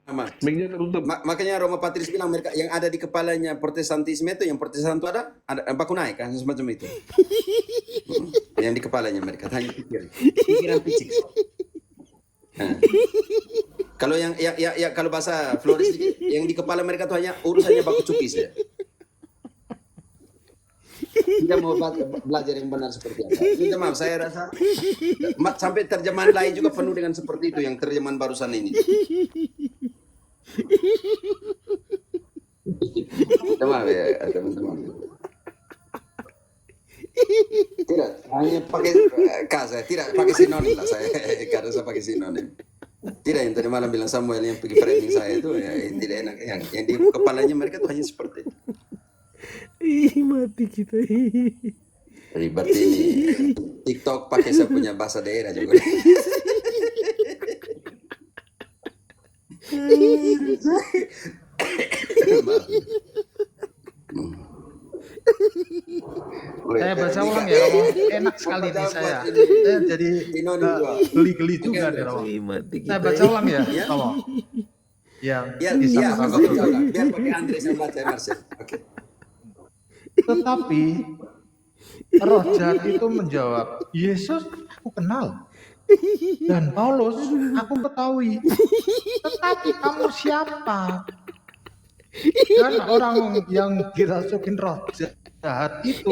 Aman. Mic-nya tertutup. Makanya Roma Patris bilang mereka yang ada di kepalanya Protestantisme itu, yang Protestan itu ada baku naik kan semacam itu. Yang di kepalanya mereka hanya pikiran picik. Nah. Kalau yang kalau bahasa Flores yang di kepala mereka tuh hanya urusannya baku cukis ya. Tidak mau belajar yang benar seperti apa. Minta maaf, saya rasa sampai terjemahan lain juga penuh dengan seperti itu, yang terjemahan barusan ini. Minta maaf ya teman-teman. Tidak, hanya pakai saya tidak pakai sinonim lah saya. Karena saya pakai sinonim. Tidak, yang tadi malam bilang Samuel yang pergi framing saya itu ya, tidak enak, yang di kepalanya mereka tuh hanya seperti itu. Ih, mati kita. Jadi berarti ini TikTok pakai saya punya bahasa daerah juga. Saya baca ulang ya, Romo. Enak sekali nih saya. Saya jadi geli-geli juga nih, Romo. Ih, mati Saya kita. baca ulang ya, Romo. Yang Ya, disampaikan. oke, biar pakai Andres yang baca Marcel. Oke. Tetapi roh jahat itu menjawab, Yesus aku kenal. Dan Paulus aku ketahui. Tetapi kamu siapa? Dan orang yang dirasukin roh jahat itu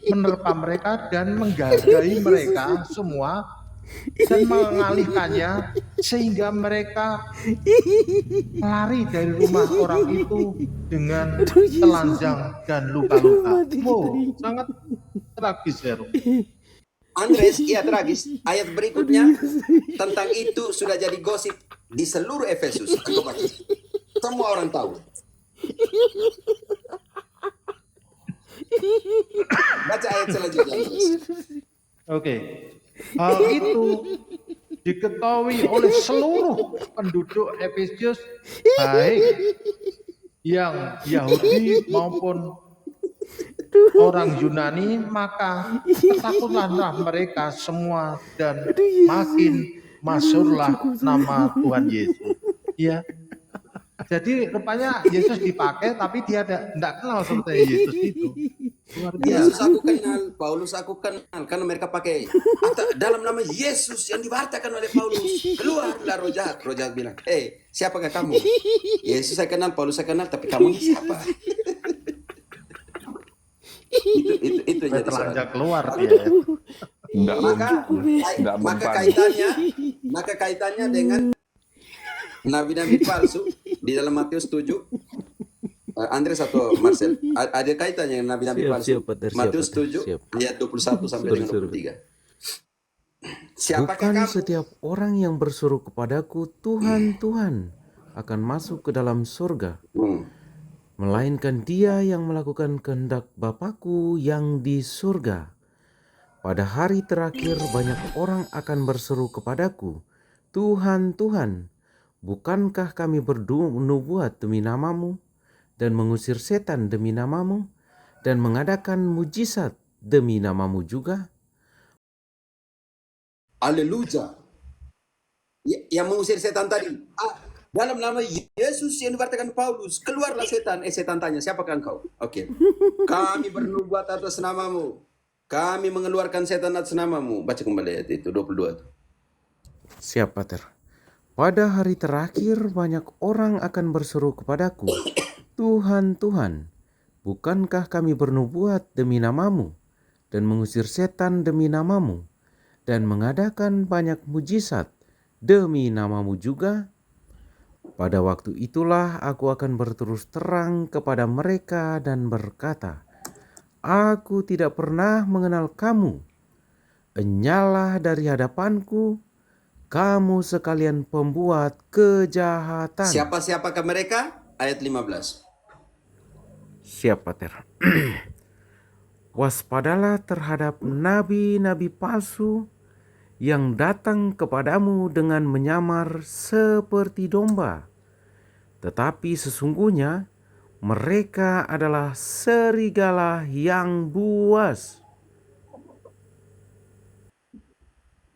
menerpa mereka dan menggagahi mereka semua dan mengalihkannya sehingga mereka lari dari rumah orang itu dengan telanjang dan luka-luka. Wow, sangat tragis ya, Rom. Andres, iya tragis. Ayat berikutnya tentang itu sudah jadi gosip di seluruh Efesus. Semua orang tahu. Baca ayat selanjutnya, Andres. Oke. Hal itu diketahui oleh seluruh penduduk Efesus, baik yang Yahudi maupun orang Yunani, maka ketakutanlah mereka semua dan makin masyhurlah nama Tuhan Yesus. Ya. Jadi rupanya Yesus dipakai tapi dia tidak kenal seperti Yesus itu. Luar Yesus biasa. aku kenal, Paulus aku kenal, karena mereka pakai dalam nama Yesus yang diwartakan oleh Paulus. Keluarlah roh jahat. Roh jahat bilang, siapakah kamu? Yesus saya kenal, Paulus saya kenal, tapi kamu ini siapa? itu Saya jadi telanjang soal. keluar dia. Nggak Maka mempan. kaitannya dengan nabi-nabi palsu di dalam Matius 7. Andres atau Marcel, ada kaitannya dengan nabi-nabi Siap, palsu. siap, Pater, siap, Matius Pater, 7 siap. ayat 21 sampai dengan 23. Siapakah Bukan kamu? setiap orang yang berseru kepadaku, Tuhan, Tuhan, akan masuk ke dalam surga, melainkan dia yang melakukan kehendak Bapakku yang di surga. Pada hari terakhir banyak orang akan berseru kepadaku, Tuhan, Tuhan, bukankah kami bernubuat demi namamu, dan mengusir setan demi namamu, dan mengadakan mujizat demi namamu juga? Haleluya. Yang mengusir setan tadi. Dalam nama Yesus yang diwartakan Paulus, keluarlah setan. Setan tanya, siapakah engkau? Oke. Kami bernubuat atas namamu. Kami mengeluarkan setan atas namamu. Baca kembali ayat itu 22 tuh. Siap, Pater. Pada hari terakhir banyak orang akan berseru kepadaku, Tuhan, Tuhan, bukankah kami bernubuat demi namamu dan mengusir setan demi namamu dan mengadakan banyak mujizat demi namamu juga? Pada waktu itulah aku akan berterus terang kepada mereka dan berkata, Aku tidak pernah mengenal kamu. Enyalah dari hadapanku, kamu sekalian pembuat kejahatan. Siapa-siapakah mereka? Ayat 15. Siap, Pater. Waspadalah terhadap nabi-nabi palsu yang datang kepadamu dengan menyamar seperti domba, tetapi sesungguhnya mereka adalah serigala yang buas.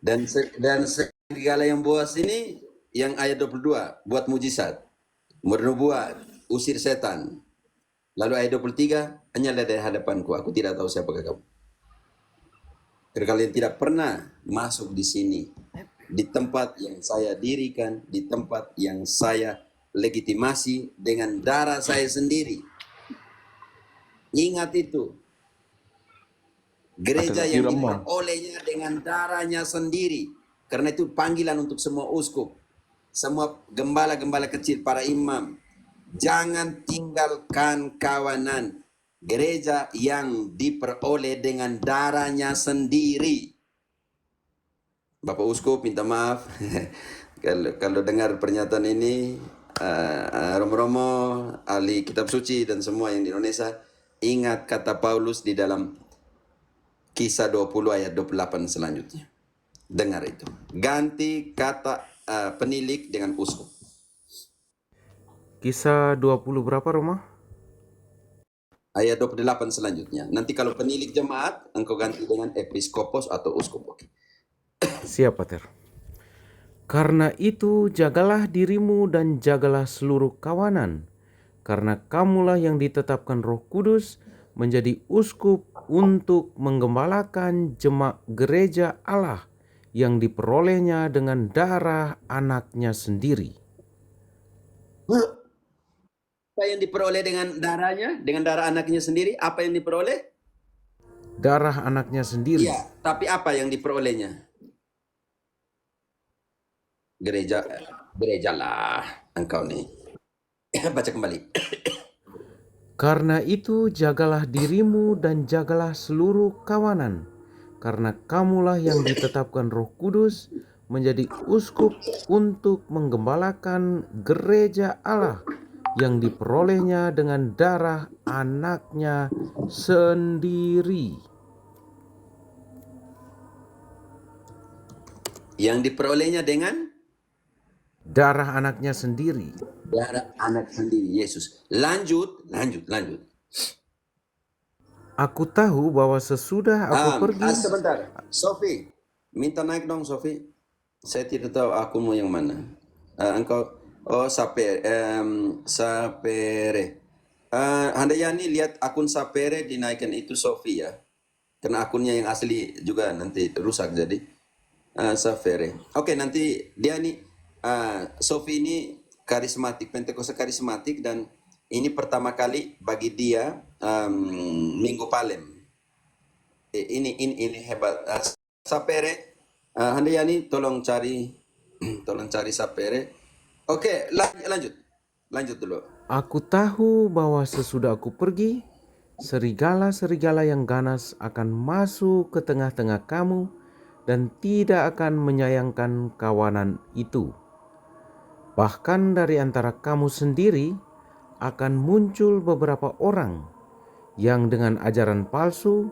Dan serigala yang buas ini yang ayat 22, buat mujizat, bernubuat, usir setan. Lalu ayat 23, hanyalah dari hadapanku, aku tidak tahu siapakah kamu. Karena kalian tidak pernah masuk di sini, di tempat yang saya dirikan, di tempat yang saya legitimasi dengan darah saya sendiri. Ingat itu. Gereja yang diperolehnya dengan darahnya sendiri. Karena itu panggilan untuk semua uskup, semua gembala-gembala kecil, para imam. Jangan tinggalkan kawanan gereja yang diperoleh dengan darahnya sendiri. Bapak Uskup minta maaf kalau dengar pernyataan ini, Romo-Romo, ahli kitab suci dan semua yang di Indonesia, ingat kata Paulus di dalam Kisah 20 ayat 28 selanjutnya. Dengar itu. Ganti kata penilik dengan uskup. Kisah 20 berapa, Roma? Ayat 28 selanjutnya. Nanti kalau penilik jemaat, engkau ganti dengan episkopos atau uskup. Oke. Siap, Pater. Karena itu jagalah dirimu dan jagalah seluruh kawanan, karena kamulah yang ditetapkan Roh Kudus menjadi uskup untuk menggembalakan jemaat gereja Allah yang diperolehnya dengan darah anaknya sendiri. Apa yang diperoleh dengan darahnya, dengan darah anaknya sendiri? Apa yang diperoleh? Darah anaknya sendiri. Iya, tapi apa yang diperolehnya? Gerejalah engkau nih. Baca kembali. Karena itu jagalah dirimu dan jagalah seluruh kawanan, karena kamulah yang ditetapkan Roh Kudus menjadi uskup untuk menggembalakan gereja Allah yang diperolehnya dengan darah anaknya sendiri. Yang diperolehnya dengan Darah anaknya sendiri. darah anak sendiri, Yesus. Lanjut. Aku tahu bahwa sesudah aku pergi. Sebentar, Sofi, minta naik dong, Sofi. Saya tidak tahu aku mau yang mana. Engkau, Sapere. Handayani lihat akun Sapere dinaikkan itu Sofi ya. Karena akunnya yang asli juga nanti rusak jadi. Sapere. Oke, nanti dia nih. Sofi ini karismatik, Pentakosta karismatik, dan ini pertama kali bagi dia Minggu Palem. Ini hebat. Sapere, Handayani tolong cari Sapere. Oke, lanjut dulu. Aku tahu bahwa sesudah aku pergi, serigala-serigala yang ganas akan masuk ke tengah-tengah kamu dan tidak akan menyayangkan kawanan itu. Bahkan dari antara kamu sendiri akan muncul beberapa orang yang dengan ajaran palsu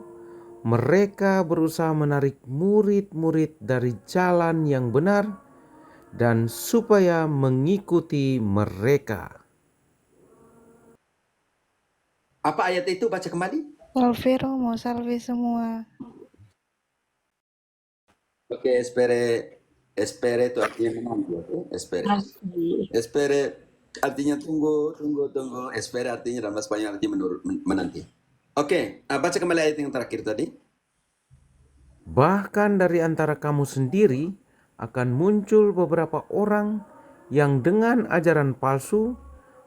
mereka berusaha menarik murid-murid dari jalan yang benar dan supaya mengikuti mereka. Apa ayat itu? Baca kembali. Salve Romo, salve semua. Oke, espere itu artinya menanti. Oke? Espere artinya tunggu. Espere artinya dalam bahasa Spanyol artinya menanti. Oke, baca kembali ayat yang terakhir tadi. Bahkan dari antara kamu sendiri akan muncul beberapa orang yang dengan ajaran palsu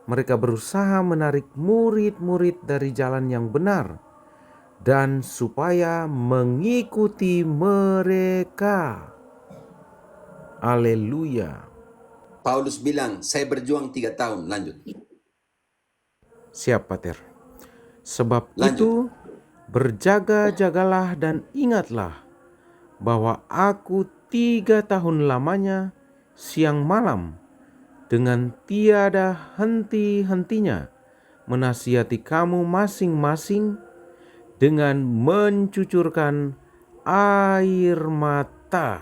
mereka berusaha menarik murid-murid dari jalan yang benar dan supaya mengikuti mereka. Haleluya. Paulus bilang, saya berjuang 3 tahun. Lanjut. Siap, Pater. Sebab Lanjut. itu berjaga-jagalah dan ingatlah bahwa aku 3 tahun lamanya siang malam dengan tiada henti-hentinya menasihati kamu masing-masing dengan mencucurkan air mata.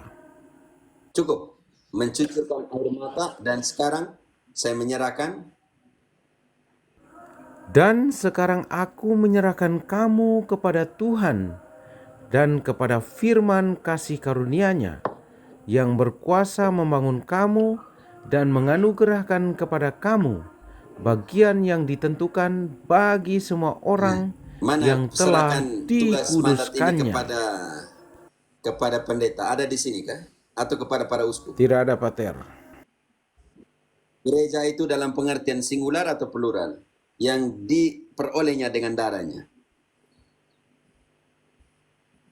Cukup. Mencucurkan air mata dan sekarang saya menyerahkan. Dan sekarang aku menyerahkan kamu kepada Tuhan dan kepada firman kasih karunia-Nya yang berkuasa membangun kamu dan menganugerahkan kepada kamu bagian yang ditentukan bagi semua orang yang telah Serahkan tugas mandat ini dikuduskannya. kepada pendeta? Ada di sini kah? Atau kepada para uskup? Tidak ada, Pater. Gereja itu dalam pengertian singular atau plural? Yang diperolehnya dengan darahnya.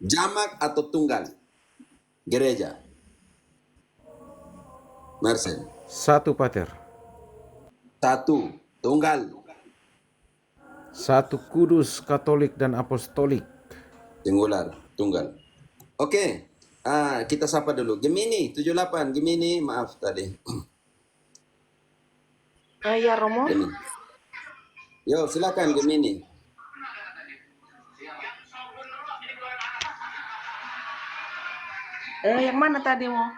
Jamak atau tunggal? Gereja. Marcel. Satu, Pater. Satu. Tunggal. Satu, kudus, katolik, dan apostolik. Singular. Tunggal. Oke. Kita sapa dulu. Gemini 78. Gemini, maaf tadi. Ya Romo, Gemini. Yo, silakan Gemini. yang mana tadi mau?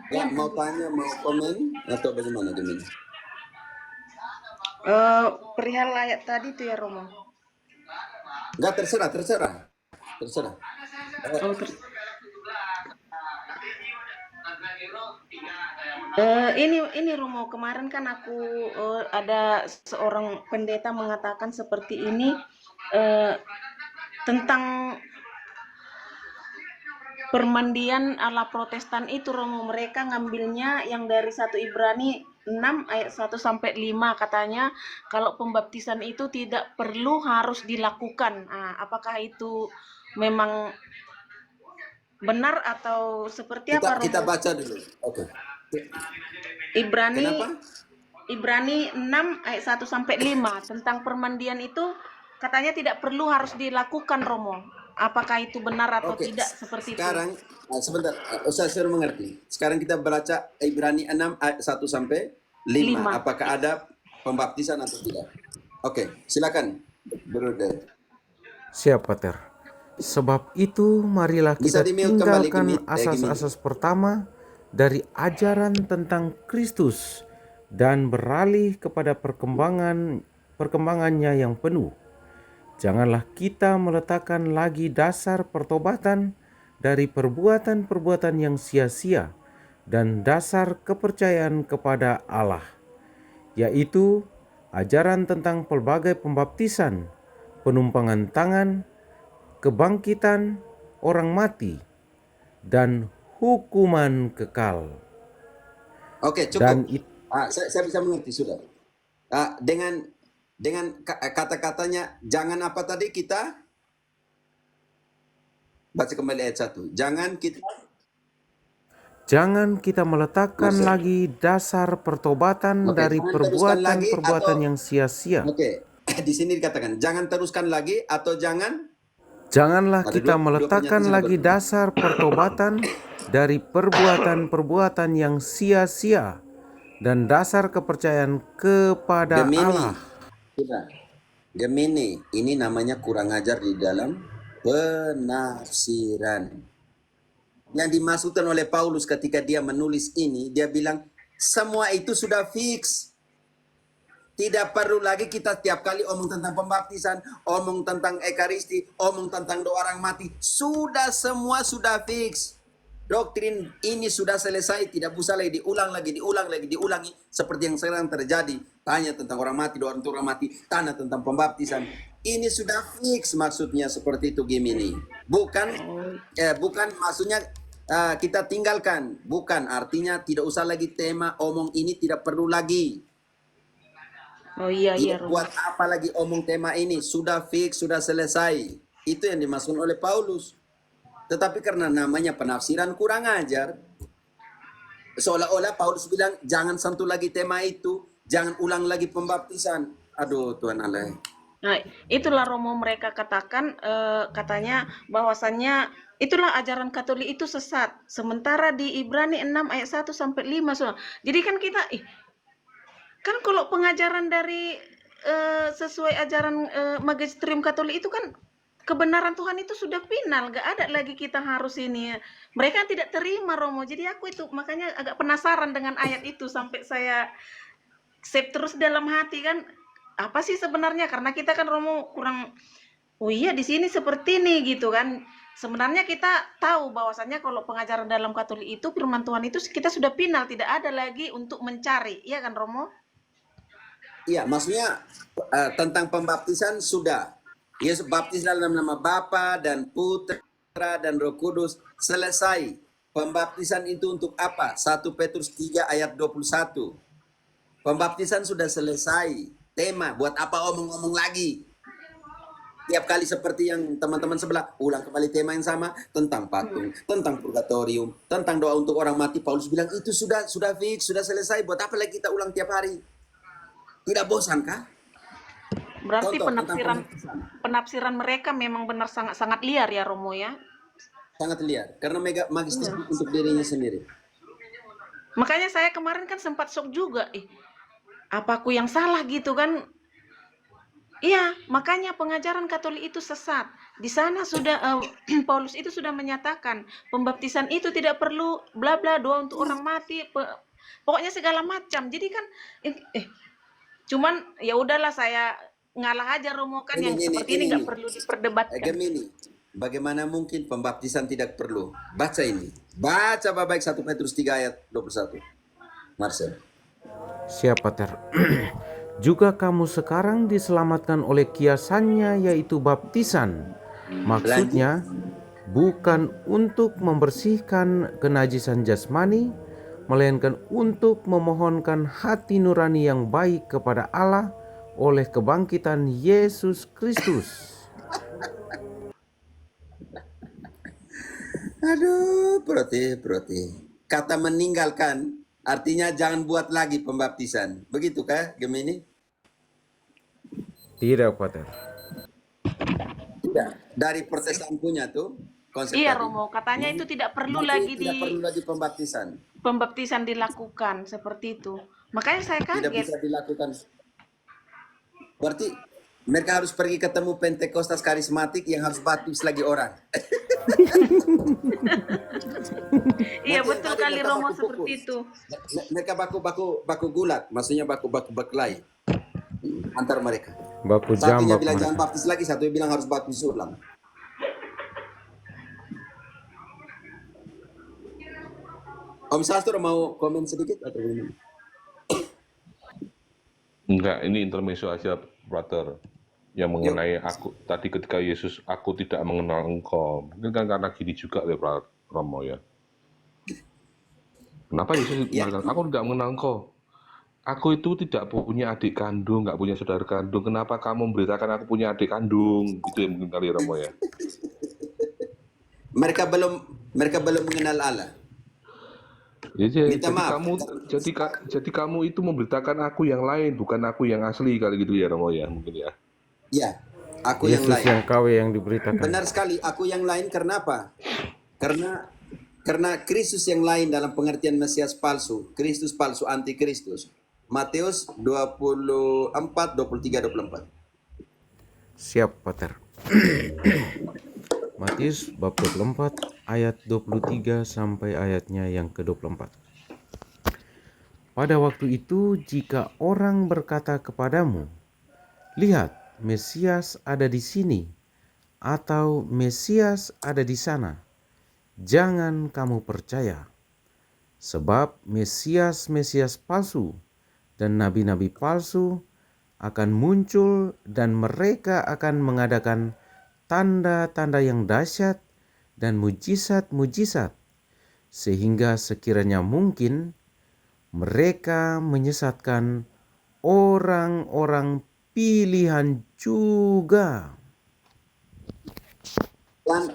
Ya, mau tanya, mau komen atau bagaimana Gemini? Perihal ayat tadi tuh ya Romo. Enggak, terserah. Ini Romo, kemarin kan aku ada seorang pendeta mengatakan seperti ini tentang permandian ala Protestan itu Romo. Mereka ngambilnya yang dari 1 Ibrani 6 ayat 1 sampai 5 katanya kalau pembaptisan itu tidak perlu harus dilakukan. Apakah itu memang benar atau seperti apa Romo? Kita baca dulu. Oke. Ibrani 6 ayat 1 sampai 5 tentang permandian itu katanya tidak perlu harus dilakukan Romo. Apakah itu benar atau tidak seperti sekarang, itu? Sebentar, saya sudah mengerti. Sekarang kita baca Ibrani 6 ayat 1 sampai 5. Apakah ada pembaptisan atau tidak? Oke, silakan. Brother. Siap, Pater. Sebab itu marilah kita tinggalkan asas-asas pertama dari ajaran tentang Kristus dan beralih kepada perkembangannya yang penuh. Janganlah kita meletakkan lagi dasar pertobatan dari perbuatan-perbuatan yang sia-sia dan dasar kepercayaan kepada Allah, yaitu ajaran tentang pelbagai pembaptisan, penumpangan tangan, kebangkitan orang mati, dan hukuman kekal. Oke, cukup. Saya bisa mengerti sudah. Dengan kata-katanya jangan apa tadi kita baca kembali ayat 1. Jangan kita meletakkan lagi dasar pertobatan dari perbuatan-perbuatan yang sia-sia. Oke. Di sini dikatakan jangan teruskan lagi atau Janganlah kita meletakkan lagi dasar pertobatan dari perbuatan-perbuatan yang sia-sia dan dasar kepercayaan kepada Allah. Gemini, ini namanya kurang ajar di dalam penafsiran. Yang dimaksudkan oleh Paulus ketika dia menulis ini, dia bilang semua itu sudah fix. Tidak perlu lagi kita tiap kali omong tentang pembaptisan, omong tentang ekaristi, omong tentang doa orang mati. Semua sudah fix. Doktrin ini sudah selesai, tidak usah lagi diulangi seperti yang sekarang terjadi. Tanya tentang orang mati, doa untuk orang mati, tanya tentang pembaptisan. Ini sudah fix maksudnya seperti itu Gemini. Bukan bukan maksudnya kita tinggalkan. Bukan artinya tidak usah lagi tema omong ini tidak perlu lagi. Oh iya iya Tidak Romo. buat apa lagi omong tema ini, sudah fix, sudah selesai. Itu yang dimaksud oleh Paulus. Tetapi karena namanya penafsiran kurang ajar, seolah-olah Paulus bilang jangan sentuh lagi tema itu, jangan ulang lagi pembaptisan. Aduh Tuhan Allah. Nah, itulah Romo mereka katakan katanya bahwasannya itulah ajaran Katolik itu sesat. Sementara di Ibrani 6 ayat 1 sampai 5 so. Jadi kan kita kan kalau pengajaran dari sesuai ajaran magisterium Katolik itu kan kebenaran Tuhan itu sudah final, gak ada lagi kita harus ini. Mereka tidak terima Romo. Jadi aku itu makanya agak penasaran dengan ayat itu sampai saya save terus dalam hati kan apa sih sebenarnya karena kita kan Romo kurang oh iya di sini seperti ini gitu kan. Sebenarnya kita tahu bahwasannya kalau pengajaran dalam Katolik itu firman Tuhan itu kita sudah final, tidak ada lagi untuk mencari. Iya kan Romo? Iya, maksudnya tentang pembaptisan sudah. Yesus baptis dalam nama Bapa dan Putra dan Roh Kudus, selesai. Pembaptisan itu untuk apa? 1 Petrus 3 ayat 21. Pembaptisan sudah selesai. Tema, buat apa omong-omong lagi? Tiap kali seperti yang teman-teman sebelah, ulang kembali tema yang sama tentang patung, tentang purgatorium, tentang doa untuk orang mati. Paulus bilang itu sudah fix, sudah selesai. Buat apa lagi kita ulang tiap hari? Tidak bosan kah? Berarti Contoh, tentang penafsiran mereka memang benar sangat liar ya Romo ya. sangat liar karena magistis untuk dirinya sendiri. Makanya saya kemarin kan sempat shock juga, apa aku yang salah gitu kan? Iya, makanya pengajaran Katolik itu sesat. Di sana sudah Paulus itu sudah menyatakan pembaptisan itu tidak perlu bla bla doa untuk orang mati, pokoknya segala macam. Jadi kan cuman ya udahlah saya ngalah aja Romo kan yang seperti ini nggak perlu diperdebatkan. Gemini, bagaimana mungkin pembaptisan tidak perlu? Baca ini. Baca baik 1 Petrus 3 ayat 21. Marcel. Siap, Pater. Juga kamu sekarang diselamatkan oleh kiasannya, yaitu baptisan. Maksudnya bukan untuk membersihkan kenajisan jasmani, melainkan untuk memohonkan hati nurani yang baik kepada Allah oleh kebangkitan Yesus Kristus. Aduh, berarti. Kata meninggalkan artinya jangan buat lagi pembaptisan. Begitukah Gemini? Tidak, Pater. Tidak. Dari Protestan punya tuh konsep Iya tadi. Romo, katanya itu tidak perlu Tidak perlu lagi pembaptisan dilakukan seperti itu. Makanya saya kaget. Tidak bisa dilakukan. Berarti mereka harus pergi ketemu Pentekostas karismatik yang harus baptis lagi orang. Iya betul kali Romo seperti itu. Mereka baku gulat, maksudnya baku berkelahi antar mereka. Baku Satunya jambak bilang mereka. jangan baptis lagi, satunya bilang harus baptis ulang. Om Sastro mau komen sedikit atau gimana? Enggak, ini intermezzo aja, brother. Yang mengenai aku tadi ketika Yesus, aku tidak mengenal engkau. Mungkin kan karena gini juga ya, Romo ya. Kenapa Yesus mengatakan, aku tidak mengenal engkau? Aku itu tidak punya adik kandung, nggak punya saudara kandung. Kenapa kamu memberitakan aku punya adik kandung? Gitu ya mungkin kali Romo ya. Mereka belum mengenal Allah. Jadi kamu itu memberitakan aku yang lain, bukan aku yang asli kali gitu ya Romo ya mungkin ya. Ya, aku Yesus yang lain. yang KW yang diberitakan. Benar sekali, aku yang lain karena apa? Karena Kristus yang lain dalam pengertian Mesias palsu, Kristus palsu, antikristus. Matius 24, 23, 24. Siap, Pater. Matius bab 24 ayat 23 sampai ayatnya yang ke-24. Pada waktu itu jika orang berkata kepadamu, lihat, Mesias ada di sini, atau Mesias ada di sana, jangan kamu percaya. Sebab Mesias palsu dan nabi-nabi palsu akan muncul dan mereka akan mengadakan tanda-tanda yang dahsyat dan mujizat-mujizat, sehingga sekiranya mungkin mereka menyesatkan orang-orang pilihan juga. Dan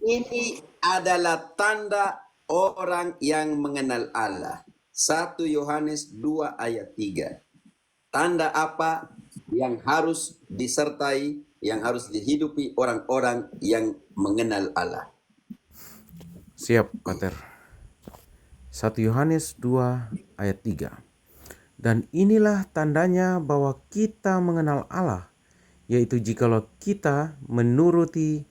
ini adalah tanda orang yang mengenal Allah. 1 Yohanes 2 ayat 3. Tanda apa yang harus disertai, yang harus dihidupi orang-orang yang mengenal Allah? Siap, Pater. 1 Yohanes 2 ayat 3. Dan inilah tandanya bahwa kita mengenal Allah, yaitu jikalau kita menuruti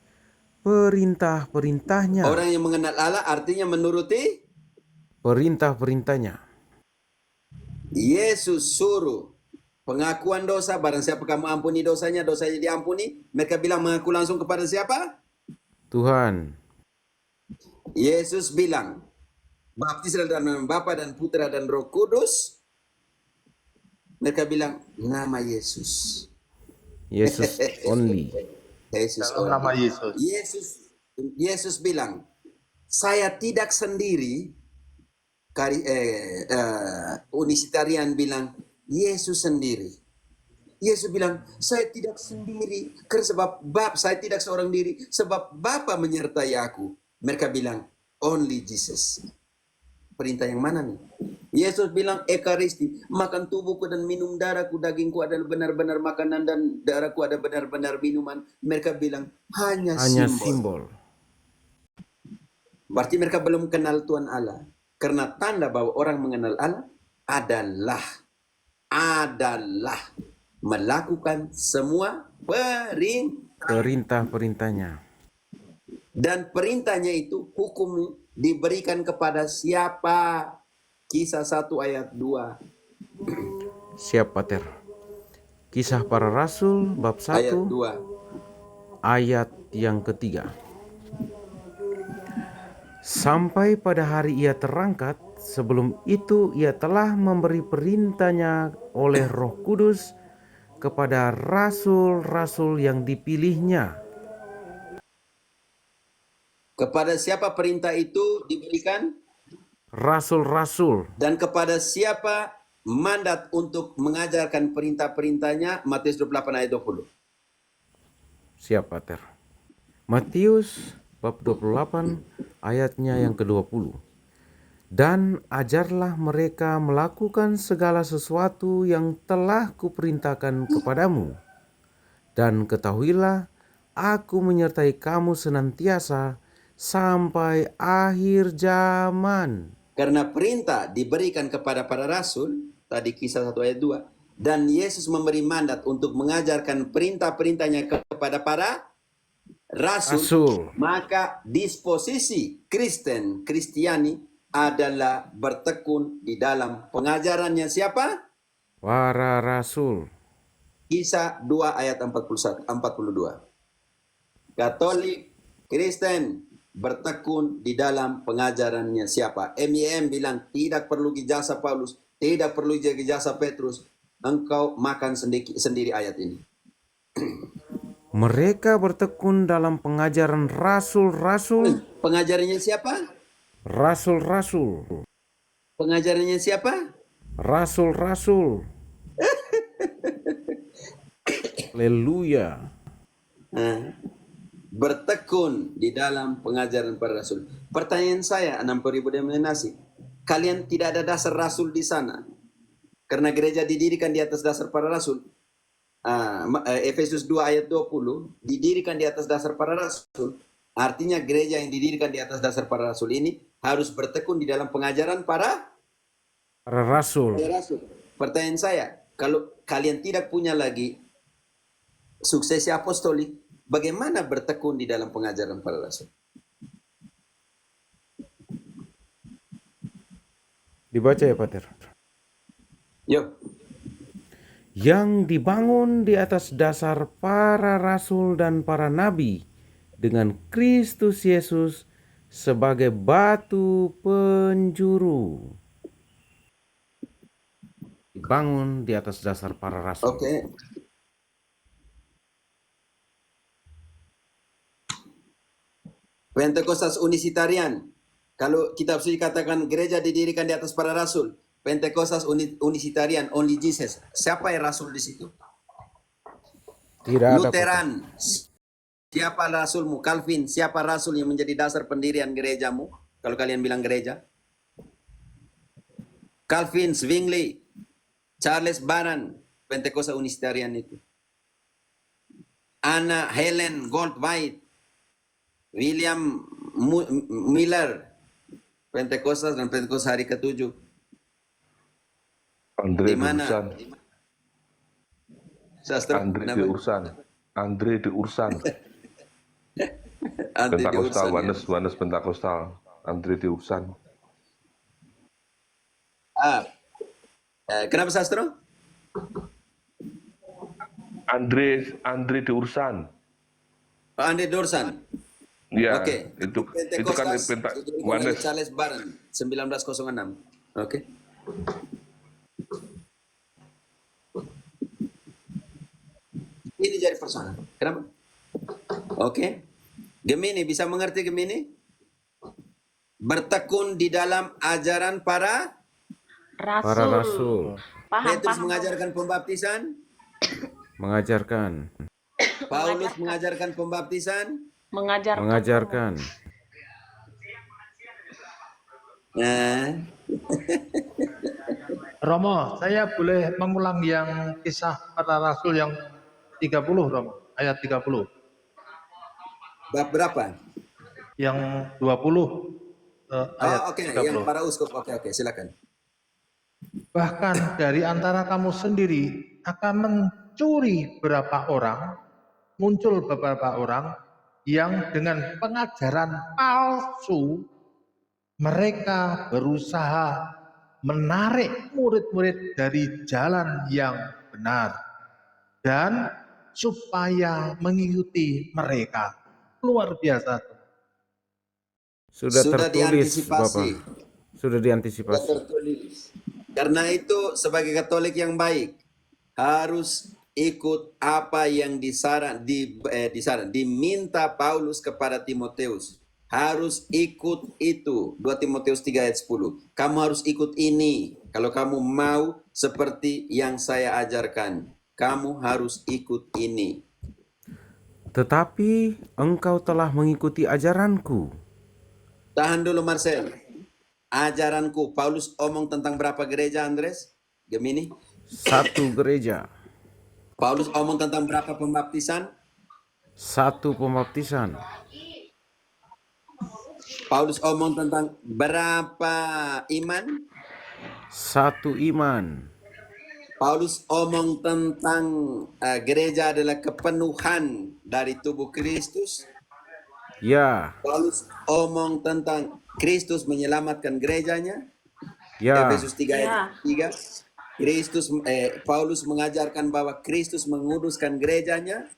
perintah-perintahnya. Orang yang mengenal Allah artinya menuruti Perintah-perintahnya. Yesus suruh pengakuan dosa, barang siapa kamu ampuni dosanya, dosanya diampuni. Mereka bilang mengaku langsung kepada siapa? Tuhan. Yesus bilang, baptislah dalam nama Bapa dan Putra dan Roh Kudus. Mereka bilang, nama Yesus. Yesus only. Yesus Dalam nama Yesus. Yesus bilang, saya tidak sendiri. Unisitarian bilang, Yesus sendiri. Yesus bilang, saya tidak sendiri, sebab saya tidak seorang diri, sebab Bapa menyertai aku. Mereka bilang, only Jesus. Perintah yang mana nih? Yesus bilang, Ekaristi, makan tubuhku dan minum darahku, dagingku adalah benar-benar makanan dan darahku ada benar-benar minuman. Mereka bilang, hanya simbol. Berarti mereka belum kenal Tuhan Allah. Karena tanda bahwa orang mengenal Allah adalah melakukan semua Perintah-perintahnya. dan perintahnya itu hukum diberikan kepada siapa? Kisah 1 ayat 2. Siap, Pater. Kisah Para Rasul bab 1 Ayat 2. ayat yang ketiga. Sampai pada hari ia terangkat, sebelum itu ia telah memberi perintahnya oleh Roh Kudus kepada rasul-rasul yang dipilihnya. Kepada siapa perintah itu diberikan? Rasul-rasul. Dan kepada siapa mandat untuk mengajarkan perintah-perintahnya? Matius 28 ayat 20. Siap, Pater. Matius bab 28 ayatnya yang ke-20. Dan ajarlah mereka melakukan segala sesuatu yang telah kuperintahkan kepadamu. Dan ketahuilah, aku menyertai kamu senantiasa sampai akhir zaman. Karena perintah diberikan kepada para rasul, tadi kisah 1 ayat 2, dan Yesus memberi mandat untuk mengajarkan perintah-perintahnya kepada para rasul. Maka disposisi Kristiani adalah bertekun di dalam pengajarannya siapa? Para rasul. Kisah 2 ayat 42. Katolik, Kristen bertekun di dalam pengajarannya siapa? MIM bilang tidak perlu ijazah Paulus, tidak perlu ijazah Petrus. Engkau makan sendiri ayat ini. Mereka bertekun dalam pengajaran rasul-rasul. Pengajarannya siapa? Rasul-rasul. Pengajarannya siapa? Rasul-rasul. Haleluya. Bertekun di dalam pengajaran para rasul. Pertanyaan saya, 60.000 denominasi. Kalian tidak ada dasar rasul di sana. Karena gereja didirikan di atas dasar para rasul. Efesus 2 ayat 20 didirikan di atas dasar para rasul. Artinya gereja yang didirikan di atas dasar para rasul ini harus bertekun di dalam pengajaran para rasul. Pertanyaan saya, kalau kalian tidak punya lagi suksesi apostolik, bagaimana bertekun di dalam pengajaran para rasul? Dibaca ya, Pater. Yuk. Yang dibangun di atas dasar para rasul dan para nabi dengan Kristus Yesus sebagai batu penjuru. dibangun di atas dasar para rasul. Oke. Pentekostas Unisitarian. Kalau kitab suci katakan gereja didirikan di atas para rasul, Pentekostas Unisitarian, only Jesus. Siapa yang rasul di situ? Tidak ada Lutheran. Siapa rasulmu? Calvin, siapa rasul yang menjadi dasar pendirian gerejamu? Kalau kalian bilang gereja. Calvin, Zwingli, Charles Barron, Pentekosta Unisitarian itu. Anna Helen Goldwhite, William Miller, Pentekosta dan Pentekosta hari ke-7. Andre Di mana? Ursan. Sastra. Andre Kenapa? de Ursan. Andre de Ursan. Anti Pentakostal, diursan, ya. Wanes Pentakostal. Andre de Ursan. Kenapa Sastro? Andre de Ursan. Andre Dorsan. Ya, Oke. itu kan Wanes. Charles Barron 1906. Oke. Ini jadi persoalan. Kenapa? Oke. Gemini, bisa mengerti Gemini? Bertekun di dalam ajaran para rasul. Petrus mengajarkan pembaptisan, Mengajarkan. Paulus mengajarkan pembaptisan. Mengajarkan. Nah, Romo, saya boleh mengulang yang kisah para rasul yang 30, Romo, ayat 30. bab berapa? Yang 20 ayat Oke, 30. yang para uskup. Oke, silakan. Bahkan dari antara kamu sendiri akan mencuri muncul beberapa orang yang dengan pengajaran palsu mereka berusaha menarik murid-murid dari jalan yang benar dan supaya mengikuti mereka. Luar biasa. Sudah tertulis, diantisipasi. Bapak. Sudah diantisipasi. Tertulis. Karena itu sebagai Katolik yang baik harus ikut apa yang diminta Paulus kepada Timoteus. Harus ikut itu. 2 Timoteus 3 ayat 10. Kamu harus ikut ini. Kalau kamu mau seperti yang saya ajarkan, kamu harus ikut ini. Tetapi engkau telah mengikuti ajaranku. Tahan dulu Marcel. Ajaranku. Paulus omong tentang berapa gereja, Andres? Gemini? 1 gereja. Paulus omong tentang berapa pembaptisan? 1 pembaptisan. Paulus omong tentang berapa iman? 1 iman. Paulus omong tentang gereja adalah kepenuhan dari tubuh Kristus. Ya. Paulus omong tentang Kristus menyelamatkan gerejanya. Ya. Efesus 3 ayat 3. Paulus mengajarkan bahwa Kristus menguduskan gerejanya,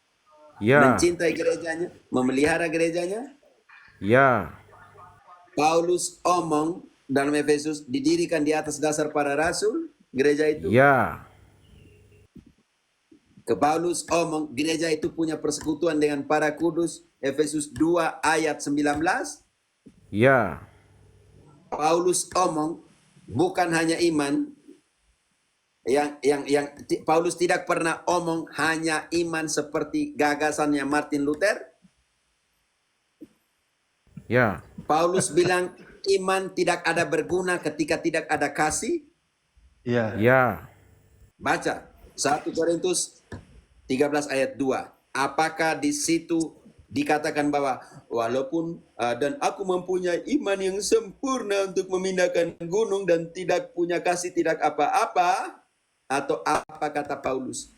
Ya. mencintai gerejanya, memelihara gerejanya. Ya. Paulus omong dalam Efesus didirikan di atas dasar para rasul, gereja itu. Ya. Ke Paulus omong gereja itu punya persekutuan dengan para kudus, Efesus 2 ayat 19. Ya. Paulus omong bukan hanya iman, yang Paulus tidak pernah omong hanya iman seperti gagasannya Martin Luther. Ya. Paulus bilang iman tidak ada berguna ketika tidak ada kasih. Ya. Ya. Baca 1 Korintus 13 ayat 2. Apakah di situ dikatakan bahwa walaupun dan aku mempunyai iman yang sempurna untuk memindahkan gunung dan tidak punya kasih tidak apa-apa? Atau apa kata Paulus?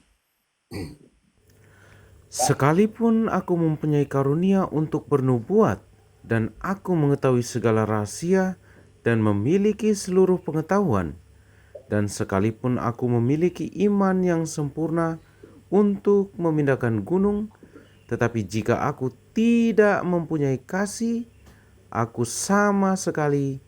Sekalipun aku mempunyai karunia untuk bernubuat dan aku mengetahui segala rahasia dan memiliki seluruh pengetahuan, dan sekalipun aku memiliki iman yang sempurna untuk memindahkan gunung, tetapi jika aku tidak mempunyai kasih, aku sama sekali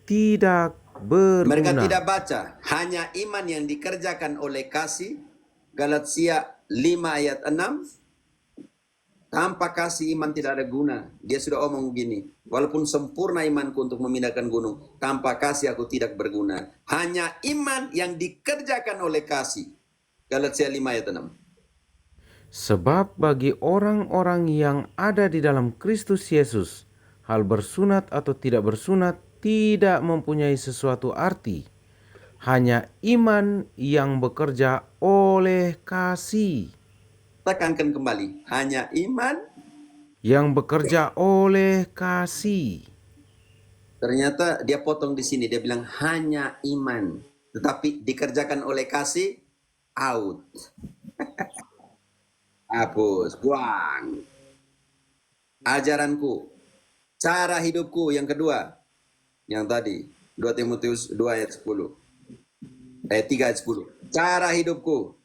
tidak berguna. Mereka tidak baca. Hanya iman yang dikerjakan oleh kasih, Galatia 5 ayat 6, tanpa kasih iman tidak ada guna. Dia sudah omong begini, walaupun sempurna imanku untuk memindahkan gunung, tanpa kasih aku tidak berguna. Hanya iman yang dikerjakan oleh kasih. Galatia 5 ayat 6. Sebab bagi orang-orang yang ada di dalam Kristus Yesus, hal bersunat atau tidak bersunat tidak mempunyai sesuatu arti. Hanya iman yang bekerja oleh kasih. Tekankan kembali, hanya iman. Yang bekerja oleh kasih. Ternyata dia potong di sini, dia bilang hanya iman. Tetapi dikerjakan oleh kasih, out. Hapus, buang. Ajaranku, cara hidupku yang kedua. Yang tadi, 2 Timotius 2 ayat 10. 3 ayat 10. Cara hidupku.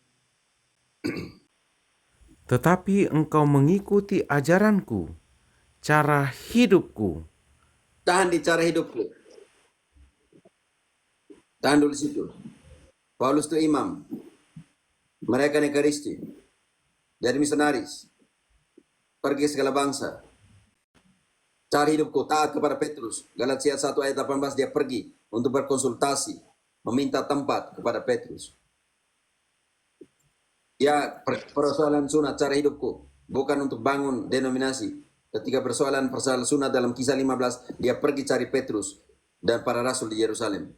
Tetapi engkau mengikuti ajaranku, cara hidupku. Tahan di cara hidupku. Tahan dulu di situ. Paulus itu imam. Mereka negaristi. Jadi misionaris. Pergi segala bangsa. Cara hidupku taat kepada Petrus. Galatia 1 ayat 18 dia pergi untuk berkonsultasi. Meminta tempat kepada Petrus. Ya, persoalan sunat cara hidupku. Bukan untuk bangun denominasi. Ketika persoalan sunat dalam kisah 15, dia pergi cari Petrus dan para rasul di Yerusalem.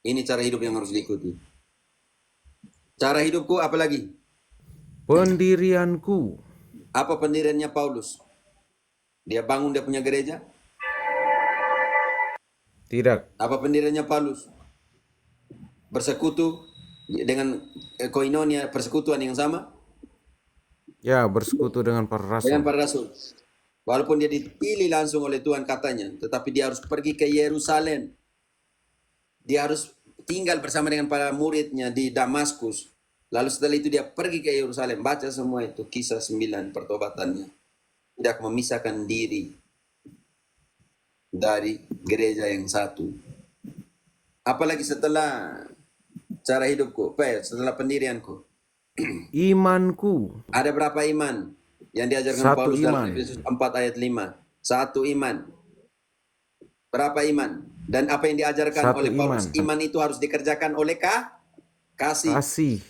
Ini cara hidup yang harus diikuti. Cara hidupku apa lagi? Pendirianku. Apa pendiriannya Paulus? Dia bangun dia punya gereja? Tidak. Apa pendiriannya Paulus? Bersekutu dengan koinonia, persekutuan yang sama? Ya, bersekutu dengan para rasul. Dengan para rasul. Walaupun dia dipilih langsung oleh Tuhan katanya, tetapi dia harus pergi ke Yerusalem. Dia harus tinggal bersama dengan para muridnya di Damaskus. Lalu setelah itu dia pergi ke Yerusalem. Baca semua itu, kisah 9 pertobatannya. Tidak memisahkan diri dari gereja yang satu. Apalagi setelah cara hidupku, setelah pendirianku. Imanku. Ada berapa iman yang diajarkan Satu Paulus iman. dalam Efesus 4 ayat 5? Satu iman. Berapa iman? Dan apa yang diajarkan Satu oleh Paulus? iman. Iman itu harus dikerjakan oleh kasih. Kasih.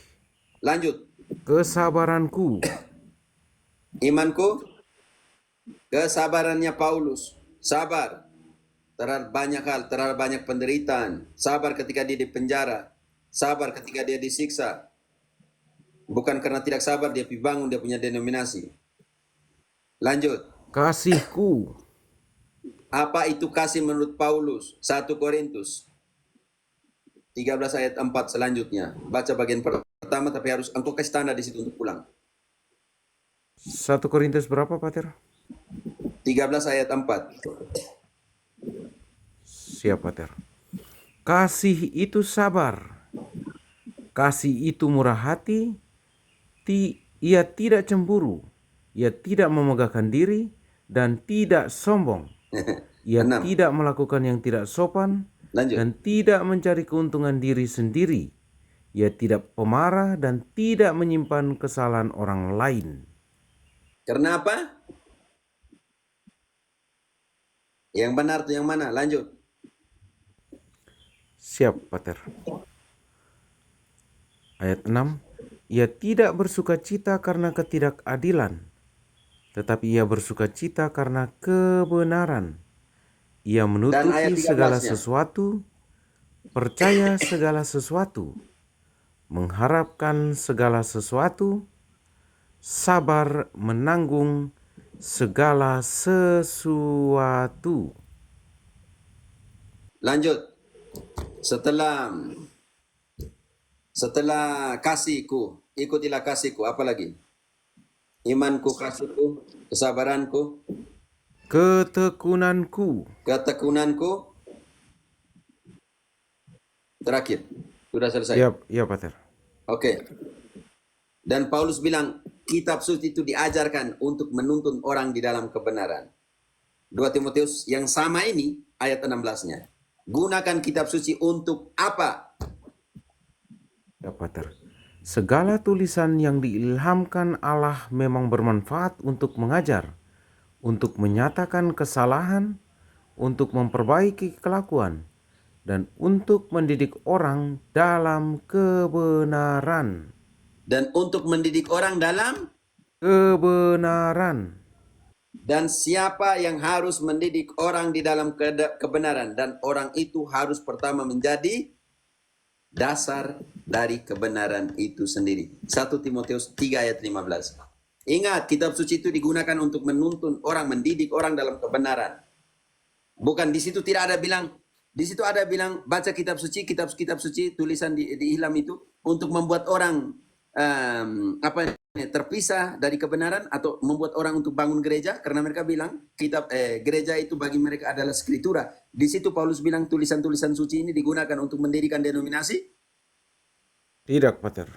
Lanjut. Kesabaranku. Imanku, kesabarannya Paulus. Sabar terhadap banyak hal, terhadap banyak penderitaan. Sabar ketika dia di penjara. Sabar ketika dia disiksa. Bukan karena tidak sabar dia bangun dia punya denominasi. Lanjut. Kasihku. Apa itu kasih menurut Paulus? 1 Korintus 13 ayat 4 selanjutnya. Baca bagian pertama tapi harus engkau kasih tanda di situ untuk pulang. 1 Korintus berapa, Pater? 13 ayat 4. Siap, Pater. Kasih itu sabar. Kasih itu murah hati. Ia tidak cemburu. Ia tidak memegahkan diri dan tidak sombong. Ia 6. tidak melakukan yang tidak sopan. Lanjut. Dan tidak mencari keuntungan diri sendiri. Ia tidak pemarah dan tidak menyimpan kesalahan orang lain. Karena apa? Yang benar itu yang mana? Lanjut. Siap, Pater. Ayat 6. Ia tidak bersuka cita karena ketidakadilan, tetapi ia bersuka cita karena kebenaran. Ia menutupi segala sesuatu, percaya segala sesuatu, mengharapkan segala sesuatu, sabar menanggung segala sesuatu. Lanjut. Setelah kasihku, ikutilah kasihku. Apa lagi? Imanku, kasihku, kesabaranku, Ketekunanku. Terakhir. Sudah selesai. Ya, Pater. Oke. Dan Paulus bilang, kitab suci itu diajarkan untuk menuntun orang di dalam kebenaran. 2 Timotius yang sama ini, ayat 16-nya. Gunakan kitab suci untuk apa? Ya, Pater. Segala tulisan yang diilhamkan Allah memang bermanfaat untuk mengajar, untuk menyatakan kesalahan, untuk memperbaiki kelakuan, dan untuk mendidik orang dalam kebenaran. Dan untuk mendidik orang dalam, Kebenaran. dan siapa yang harus mendidik orang di dalam kebenaran, dan orang itu harus pertama menjadi dasar dari kebenaran itu sendiri. 1 Timotius 3 ayat 15. Ingat, kitab suci itu digunakan untuk menuntun orang, mendidik orang dalam kebenaran. Bukan di situ tidak ada bilang, di situ ada bilang baca kitab suci, kitab suci tulisan di Ilham itu untuk membuat orang terpisah dari kebenaran, atau membuat orang untuk bangun gereja, karena mereka bilang gereja itu bagi mereka adalah skritura. Di situ Paulus bilang tulisan-tulisan suci ini digunakan untuk mendirikan denominasi. Tidak, Pater.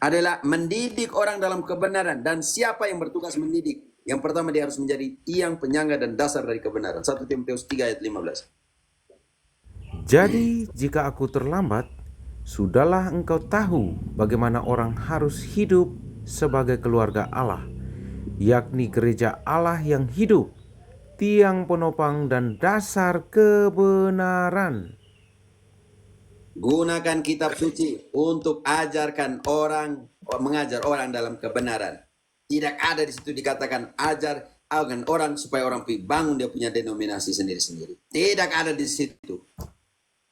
Adalah mendidik orang dalam kebenaran. Dan siapa yang bertugas mendidik? Yang pertama, dia harus menjadi tiang, penyangga, dan dasar dari kebenaran. 1 Timotius 3 ayat 15. Jadi, jika aku terlambat, sudahlah engkau tahu bagaimana orang harus hidup sebagai keluarga Allah, yakni gereja Allah yang hidup, tiang penopang dan dasar kebenaran. Gunakan kitab suci untuk ajarkan orang, mengajar orang dalam kebenaran. Tidak ada di situ dikatakan ajar orang supaya orang bangun dia punya denominasi sendiri-sendiri. Tidak ada di situ.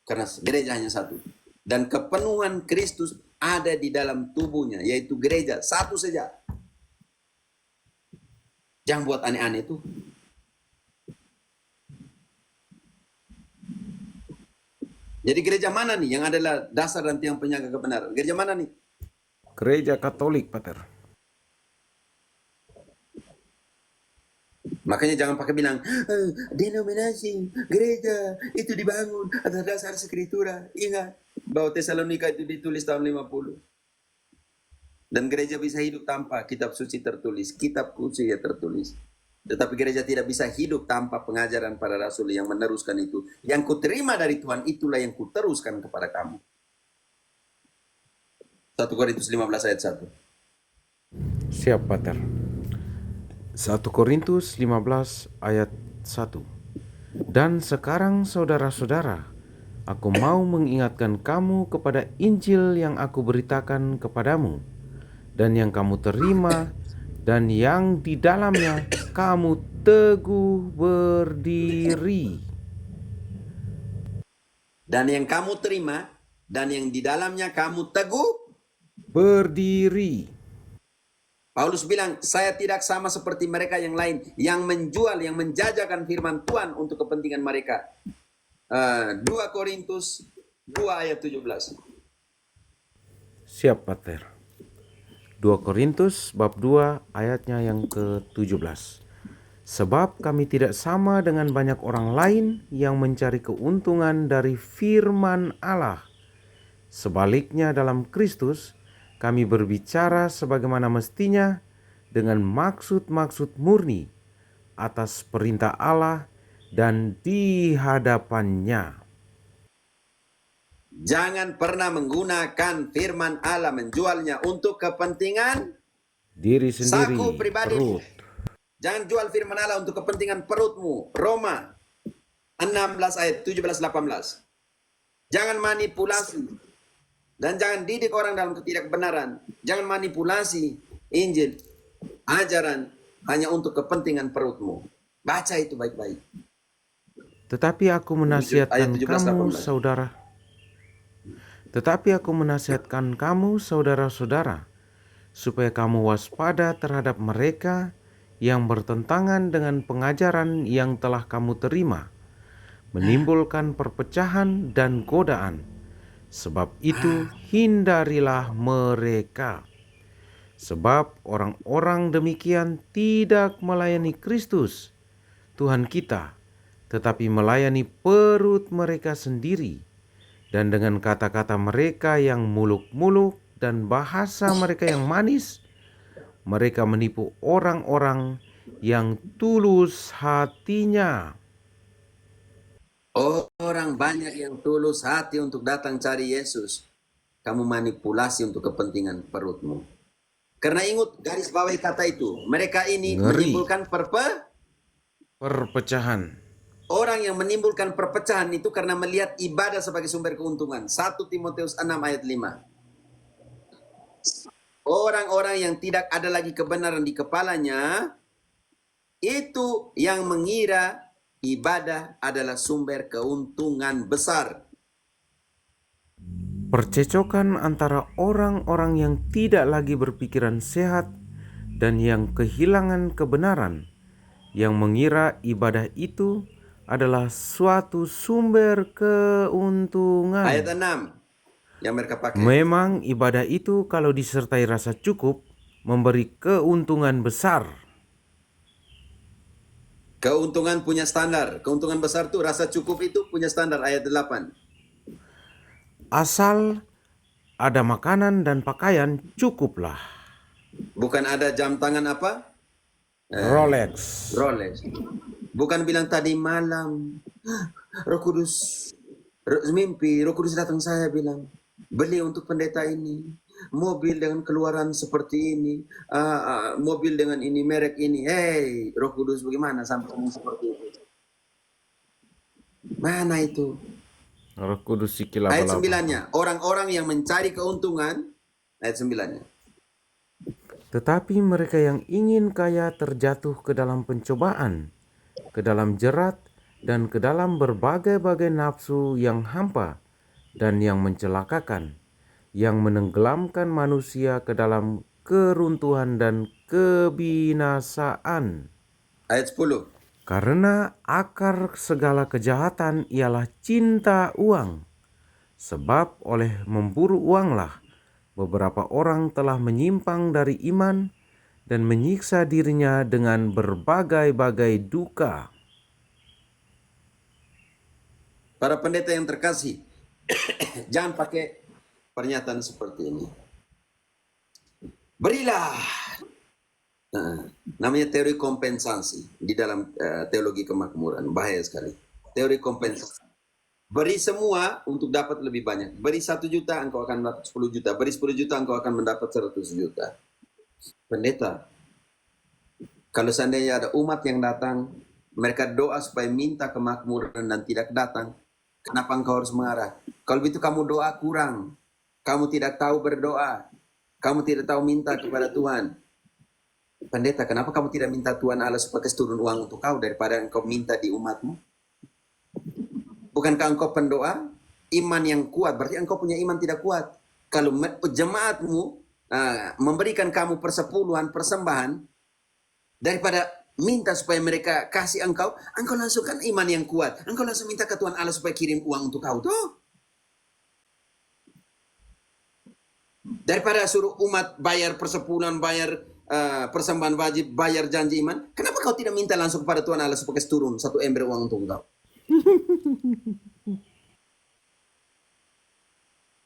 Karena gereja hanya satu. Dan kepenuhan Kristus ada di dalam tubuhnya, yaitu gereja satu saja. Jangan buat aneh-aneh itu. Jadi gereja mana nih yang adalah dasar dan tiang penyangga kebenaran? Gereja mana nih? Gereja Katolik, Pater. Makanya jangan pakai bilang denominasi gereja itu dibangun atas dasar skritura. Ingat bahwa Tesalonika itu ditulis tahun 50. Dan gereja bisa hidup tanpa kitab suci tertulis, kitab suci ya tertulis. Tetapi gereja tidak bisa hidup tanpa pengajaran para rasul yang meneruskan itu. Yang kuterima dari Tuhan itulah yang kuteruskan kepada kamu. 1 Korintus 15 ayat 1. Siap, Pater. 1 Korintus 15 ayat 1. Dan sekarang saudara-saudara, aku mau mengingatkan kamu kepada Injil yang aku beritakan kepadamu, dan yang kamu terima, dan yang di dalamnya kamu teguh berdiri. Dan yang kamu terima, dan yang di dalamnya kamu teguh berdiri. Paulus bilang, saya tidak sama seperti mereka yang lain, yang menjual, yang menjajakan firman Tuhan untuk kepentingan mereka. 2 Korintus 2 ayat 17. Siap, Pater. 2 Korintus bab 2 ayatnya yang ke-17. Sebab kami tidak sama dengan banyak orang lain yang mencari keuntungan dari firman Allah. Sebaliknya dalam Kristus, kami berbicara sebagaimana mestinya dengan maksud-maksud murni atas perintah Allah dan di hadapannya. Jangan pernah menggunakan firman Allah, menjualnya untuk kepentingan Diri sendiri, saku pribadimu. perut. Jangan jual firman Allah untuk kepentingan perutmu. Roma 16 ayat 17-18. Jangan manipulasi. Dan jangan didik orang dalam ketidakbenaran. Jangan manipulasi Injil, ajaran hanya untuk kepentingan perutmu. Baca itu baik-baik. Tetapi aku menasihatkan Ayat 17, kamu 18. saudara. Tetapi aku menasihatkan kamu saudara-saudara, supaya kamu waspada terhadap mereka yang bertentangan dengan pengajaran yang telah kamu terima, menimbulkan perpecahan dan godaan. Sebab itu hindarilah mereka. Sebab orang-orang demikian tidak melayani Kristus, Tuhan kita, tetapi melayani perut mereka sendiri. Dan dengan kata-kata mereka yang muluk-muluk dan bahasa mereka yang manis, mereka menipu orang-orang yang tulus hatinya. Orang banyak yang tulus hati untuk datang cari Yesus. kamu manipulasi untuk kepentingan perutmu. Karena ingat garis bawahi kata itu, mereka ini Ngeri. menimbulkan Perpecahan. orang yang menimbulkan perpecahan itu karena melihat ibadah sebagai sumber keuntungan. 1 Timotius 6 ayat 5. Orang-orang yang tidak ada lagi kebenaran di kepalanya, itu yang mengira ibadah adalah sumber keuntungan besar. Percecokan antara orang-orang yang tidak lagi berpikiran sehat dan yang kehilangan kebenaran, yang mengira ibadah itu adalah suatu sumber keuntungan. Ayat 6 yang mereka pakai. Memang ibadah itu kalau disertai rasa cukup memberi keuntungan besar. Keuntungan punya standar. Keuntungan besar tuh rasa cukup itu punya standar. Ayat 8. Asal ada makanan dan pakaian cukuplah. Bukan ada jam tangan apa? Rolex. Rolex. Bukan bilang tadi malam, Roh Kudus, mimpi, Roh Kudus datang saya bilang, beli untuk pendeta ini, mobil dengan keluaran seperti ini, mobil dengan ini, merek ini. Hey, Roh Kudus bagaimana sampai seperti itu? Mana itu? Roh Kudus sikil Ayat laba-laba. 9-nya, orang-orang yang mencari keuntungan, ayat 9-nya. Tetapi mereka yang ingin kaya terjatuh ke dalam pencobaan, ke dalam jerat, dan ke dalam berbagai-bagai nafsu yang hampa dan yang mencelakakan, yang menenggelamkan manusia ke dalam keruntuhan dan kebinasaan. Ayat 10. Karena akar segala kejahatan ialah cinta uang. Sebab oleh memburu uanglah beberapa orang telah menyimpang dari iman dan menyiksa dirinya dengan berbagai-bagai duka. Para pendeta yang terkasih, jangan pakai pernyataan seperti ini. Berilah. Nah, namanya teori kompensasi di dalam teologi kemakmuran. Bahaya sekali. Teori kompensasi. Beri semua untuk dapat lebih banyak. Beri 1 juta, engkau akan mendapat 10 juta. Beri 10 juta, engkau akan mendapat 100 juta. Pendeta, kalau seandainya ada umat yang datang, mereka doa supaya minta kemakmuran dan tidak datang, kenapa engkau harus marah? Kalau begitu kamu doa kurang. Kamu tidak tahu berdoa. Kamu tidak tahu minta kepada Tuhan. Pendeta, kenapa kamu tidak minta Tuhan Allah supaya turun uang untuk kau daripada engkau minta di umatmu? Bukankah engkau pendoa? Iman yang kuat, berarti engkau punya iman tidak kuat. Kalau jemaatmu memberikan kamu persepuluhan, persembahan, daripada minta supaya mereka kasih engkau langsung kan iman yang kuat. Engkau langsung minta ke Tuhan Allah supaya kirim uang untuk kau tuh. Daripada suruh umat bayar persepuluhan, bayar persembahan wajib, bayar janji iman, kenapa kau tidak minta langsung kepada Tuhan Allah supaya turun 1 ember uang untuk engkau?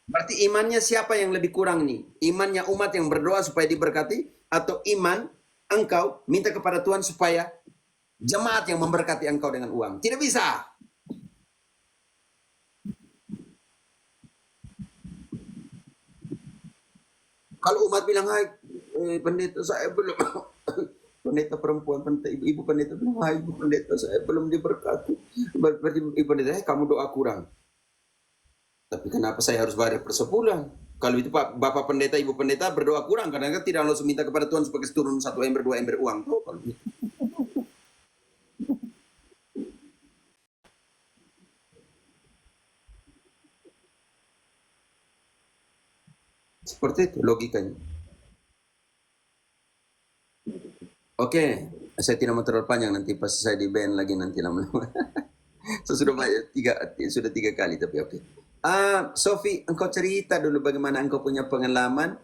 Berarti imannya siapa yang lebih kurang nih? Imannya umat yang berdoa supaya diberkati, atau iman engkau minta kepada Tuhan supaya jemaat yang memberkati engkau dengan uang? Tidak bisa. Kalau umat bilang, hai pendeta saya belum, pendeta perempuan, pendeta ibu pendeta bilang, hai ibu pendeta saya belum diberkati. Berarti ibu pendeta, kamu doa kurang. Tapi kenapa saya harus bayar persepuluhan? Kalau itu Pak, Bapak pendeta, Ibu pendeta berdoa kurang, kadang-kadang tidak langsung minta kepada Tuhan supaya turun 1 ember, 2 ember uang. Tuh, kalau gitu. Seperti itu logikanya. Oke, saya tidak mau terlalu panjang, nanti pas saya di ban lagi nanti lama-lama. Sudah banyak, sudah 3 kali, tapi oke. Sofi, engkau cerita dulu bagaimana engkau punya pengalaman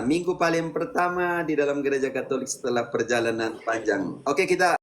minggu paling pertama di dalam gereja Katolik setelah perjalanan panjang. Oke, kita